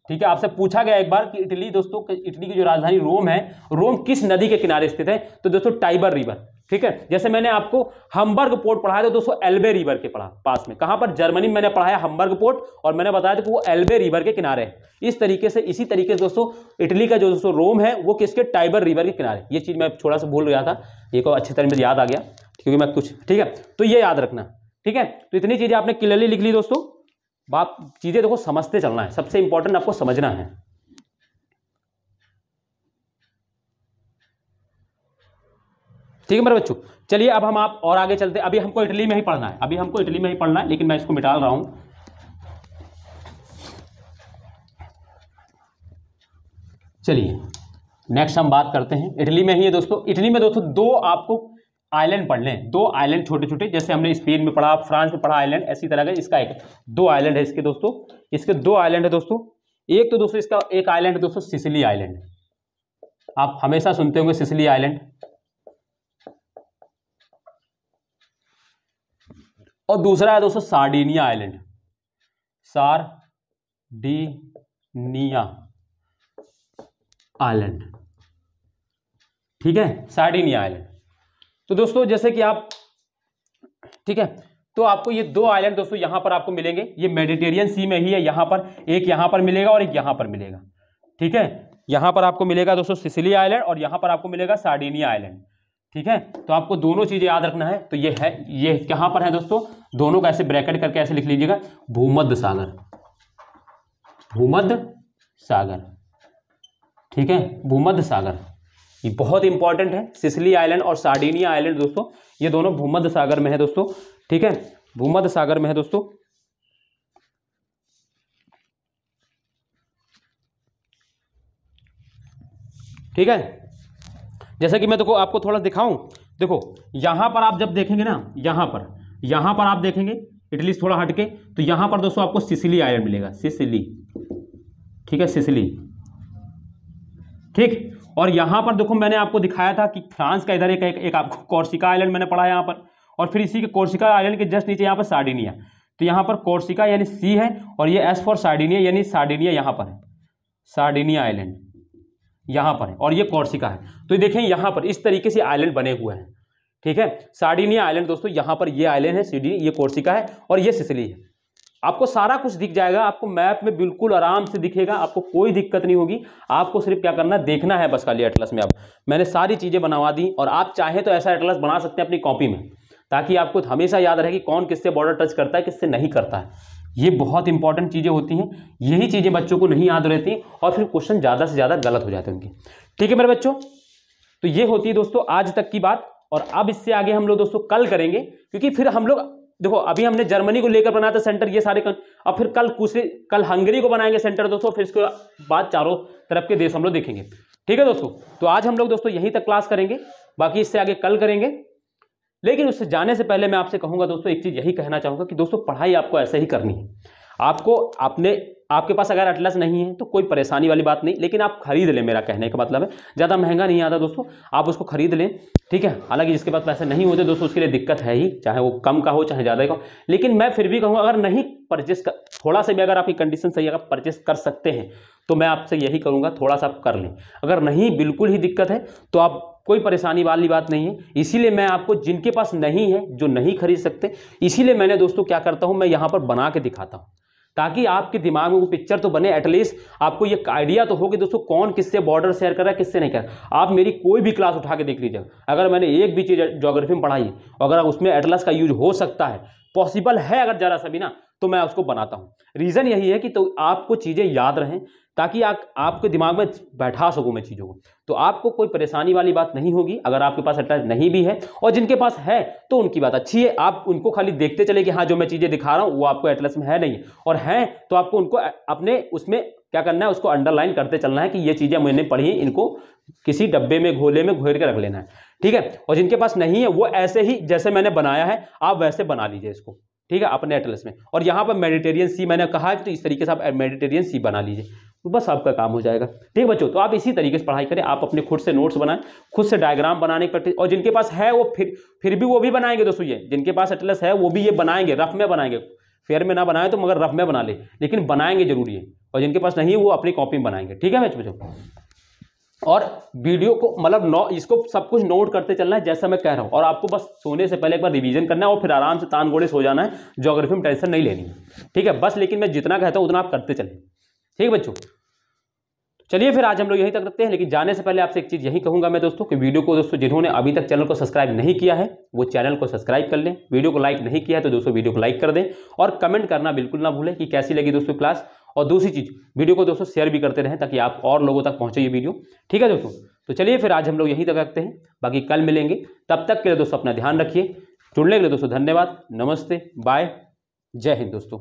ठीक है। आपसे पूछा गया एक बार कि इटली दोस्तों, इटली की जो राजधानी रोम है, रोम किस नदी के किनारे स्थित है? तो दोस्तों टाइबर रिवर, ठीक है। जैसे मैंने आपको हम्बर्ग पोर्ट पढ़ाया था दोस्तों एल्बे रिवर के पास में, कहां पर, जर्मनी में मैंने पढ़ाया हम्बर्ग पोर्ट, और मैंने बताया था कि वो एल्बे रिवर के किनारे है। इस तरीके से, इसी तरीके से दोस्तों इटली का जो दोस्तों रोम है वो किसके, टाइबर रिवर के किनारे। ये चीज मैं थोड़ा सा भूल गया था, ये को अच्छी तरह से याद आ गया क्योंकि मैं कुछ, ठीक है, तो ये याद रखना, ठीक है। तो इतनी चीजें आपने क्लियरली लिख ली दोस्तों। बात चीजें देखो समझते चलना है, सबसे इंपॉर्टेंट आपको समझना है। ठीक है मेरे बच्चों, चलिए अब हम आप और आगे चलते हैं। अभी हमको इटली में ही पढ़ना है, अभी हमको इटली में ही पढ़ना है, लेकिन मैं इसको मिटा रहा हूं। चलिए नेक्स्ट हम बात करते हैं, इटली में ही है दोस्तों। इटली में दोस्तों दो आपको आइलैंड पढ़ लें, दो आइलैंड छोटे छोटे, जैसे हमने स्पेन में पढ़ा, फ्रांस में पढ़ा आइलैंड, ऐसी तरह का इसका एक दो आइलैंड है इसके दोस्तों, इसके दो आइलैंड है दोस्तों। एक तो दोस्तों इसका एक आइलैंड है दोस्तों सिसिली आइलैंड, आप हमेशा सुनते होंगे सिसिली आइलैंड, और दूसरा है दोस्तों सार्डिनिया आइलैंड, सार्डिनिया आइलैंड, ठीक है, सार्डिनिया आइलैंड। तो दोस्तों जैसे कि आप, ठीक है, तो आपको ये दो आइलैंड दोस्तों यहां पर आपको मिलेंगे, ये मेडिटेरियन सी में ही है, यहां पर एक यहां पर मिलेगा और एक यहां पर मिलेगा, ठीक है। यहां पर आपको मिलेगा दोस्तों सिसिली आइलैंड और यहां पर आपको मिलेगा सार्डिनिया आइलैंड, ठीक है। तो आपको दोनों चीजें याद रखना है। तो ये है, ये कहां पर है दोस्तों, दोनों को ऐसे ब्रैकेट करके ऐसे लिख लीजिएगा, भूमध्य सागर, भूमध्य सागर, ठीक है, भूमध्य सागर, ये बहुत इंपॉर्टेंट है। सिसिली आइलैंड और सार्डिनिया आइलैंड दोस्तों ये दोनों भूमध्य सागर में है दोस्तों, ठीक है, भूमध्य सागर में है दोस्तों। ठीक है, जैसे कि मैं देखो आपको थोड़ा दिखाऊं, देखो यहां पर आप जब देखेंगे ना, यहां पर आप देखेंगे इटली से थोड़ा हटके, तो यहां पर दोस्तों आपको सिसिली आइलैंड मिलेगा, सिसिली, ठीक है, सिसिली, ठीक। और यहां पर देखो मैंने आपको दिखाया था कि फ्रांस का इधर एक आपको कोर्सिका आइलैंड मैंने पढ़ा यहां पर, और फिर इसी के कोर्सिका आइलैंड के जस्ट नीचे यहां पर सार्डिनिया। तो यहां पर कोर्सिका यानी सी है, और ये एस फॉर सार्डिनिया यानी सार्डिनिया यहां पर है, सार्डिनिया आइलैंड यहां पर है, और ये कोर्सिका है। तो देखें यहां पर इस तरीके से आइलैंड बने हुए हैं, ठीक है। सार्डिनिया आइलैंड दोस्तों यहां पर ये आइलैंड है, सिडी, ये कोर्सिका है और ये सिसिली है। आपको सारा कुछ दिख जाएगा, आपको मैप में बिल्कुल आराम से दिखेगा, आपको कोई दिक्कत नहीं होगी। आपको सिर्फ क्या करना है, देखना है बस खाली एटलस में। अब मैंने सारी चीजें बनवा दी, और आप चाहें तो ऐसा एटलस बना सकते हैं अपनी कॉपी में, ताकि आपको हमेशा याद रहे कि कौन किससे बॉर्डर टच करता है, किससे नहीं करता है। ये बहुत इंपॉर्टेंट चीजें होती हैं, यही चीजें बच्चों को नहीं याद रहती और फिर क्वेश्चन ज्यादा से ज्यादा गलत हो जाते हैं उनके। ठीक है मेरे बच्चों, तो ये होती है दोस्तों आज तक की बात। और अब इससे आगे हम लोग दोस्तों कल करेंगे, क्योंकि फिर हम लोग देखो अभी हमने जर्मनी को लेकर बनाया था सेंटर, ये सारे अब फिर कल हंगरी को बनाएंगे सेंटर दोस्तों, फिर इसके बाद चारों तरफ के देश हम लोग देखेंगे। ठीक है दोस्तों, तो आज हम लोग दोस्तों यहीं तक क्लास करेंगे, बाकी इससे आगे कल करेंगे। लेकिन उससे जाने से पहले मैं आपसे कहूंगा दोस्तों, एक चीज यही कहना चाहूंगा कि दोस्तों पढ़ाई आपको ऐसे ही करनी है। आपको आपके पास अगर एटलस नहीं है तो कोई परेशानी वाली बात नहीं, लेकिन आप खरीद लें, मेरा कहने का मतलब है ज़्यादा महंगा नहीं आता दोस्तों, आप उसको खरीद लें। ठीक है, हालांकि जिसके पास पैसे नहीं होते दोस्तों उसके लिए दिक्कत है ही, चाहे वो कम का हो चाहे ज़्यादा का हो। लेकिन मैं फिर भी कहूँगा अगर नहीं परचेस कर, थोड़ा सा भी अगर आपकी कंडीशन सही है, अगर परचेस कर सकते हैं तो मैं आपसे यही करूँगा थोड़ा सा आप कर लें। अगर नहीं बिल्कुल ही दिक्कत है तो आप, कोई परेशानी वाली बात नहीं है। इसीलिए मैं आपको, जिनके पास नहीं है, जो नहीं खरीद सकते, इसीलिए मैंने दोस्तों क्या करता हूँ, मैं यहाँ पर बना के दिखाता हूँ, ताकि आपके दिमाग में वो पिक्चर तो बने, एटलीस्ट आपको ये आइडिया तो हो कि दोस्तों कौन किससे बॉर्डर शेयर कर रहा है, किससे नहीं कर रहा। आप मेरी कोई भी क्लास उठा के देख लीजिएगा, अगर मैंने एक भी चीज़ ज्योग्राफी में पढ़ाई अगर उसमें एटलस का यूज हो सकता है, पॉसिबल है अगर जरा सा भी ना, तो मैं उसको बनाता हूँ। रीज़न यही है कि तो आपको चीज़ें याद रहें, ताकि आपके दिमाग में बैठा सकूँ मैं चीज़ों को, तो आपको कोई परेशानी वाली बात नहीं होगी। अगर आपके पास एटलस नहीं भी है, और जिनके पास है तो उनकी बात अच्छी है, आप उनको खाली देखते चले कि हाँ जो मैं चीज़ें दिखा रहा हूँ वो आपको एटलस में है नहीं, और हैं तो आपको उनको अपने उसमें क्या करना है, उसको अंडरलाइन करते चलना है कि ये चीज़ें मैंने पढ़ी हैं, इनको किसी डब्बे में घोले में घोर के रख लेना है। ठीक है, और जिनके पास नहीं है वो ऐसे ही जैसे मैंने बनाया है आप वैसे बना लीजिए इसको, ठीक है, अपने एटलस में। और यहाँ पर मेडिटेरियन सी मैंने कहा है, तो इस तरीके से आप मेडिटेरियन सी बना लीजिए, तो बस आपका काम हो जाएगा। ठीक बच्चों, तो आप इसी तरीके से पढ़ाई करें, आप अपने खुद से नोट्स बनाएं, खुद से डायग्राम बनाने की प्रैक्टिस, और जिनके पास है वो फिर भी वो भी बनाएंगे दोस्तों, ये जिनके पास एटलस है वो भी ये बनाएंगे, रफ में बनाएंगे, फेयर में ना बनाए तो मगर रफ में बना ले, लेकिन बनाएंगे जरूरी है। और जिनके पास नहीं है वो अपनी कॉपी में बनाएंगे। ठीक है बच्चों, और वीडियो को मतलब इसको सब कुछ नोट करते चलना है जैसा मैं कह रहा हूँ, और आपको बस सोने से पहले एक बार रिवीजन करना है और फिर आराम से तान घोड़े सो जाना है। ज्योग्राफी में टेंशन नहीं लेनी है, ठीक है बस। लेकिन मैं जितना कहता हूँ उतना आप करते चलें, ठीक है बच्चों। चलिए फिर आज हम लोग यहीं तक रखते हैं, लेकिन जाने से पहले आपसे एक चीज़ यही कहूँगा मैं दोस्तों कि वीडियो को दोस्तों जिन्होंने अभी तक चैनल को सब्सक्राइब नहीं किया है वो चैनल को सब्सक्राइब कर लें। वीडियो को लाइक नहीं किया है तो दोस्तों वीडियो को लाइक कर दें, और कमेंट करना बिल्कुल ना भूलें कि कैसी लगी दोस्तों क्लास। और दूसरी चीज़, वीडियो को दोस्तों शेयर भी करते रहें ताकि आप और लोगों तक पहुँचे ये वीडियो, ठीक है दोस्तों। तो चलिए फिर आज हम लोग यहीं तक रखते हैं, बाकी कल मिलेंगे। तब तक के लिए दोस्तों अपना ध्यान रखिए। जुड़ने के लिए दोस्तों धन्यवाद, नमस्ते, बाय, जय हिंद दोस्तों।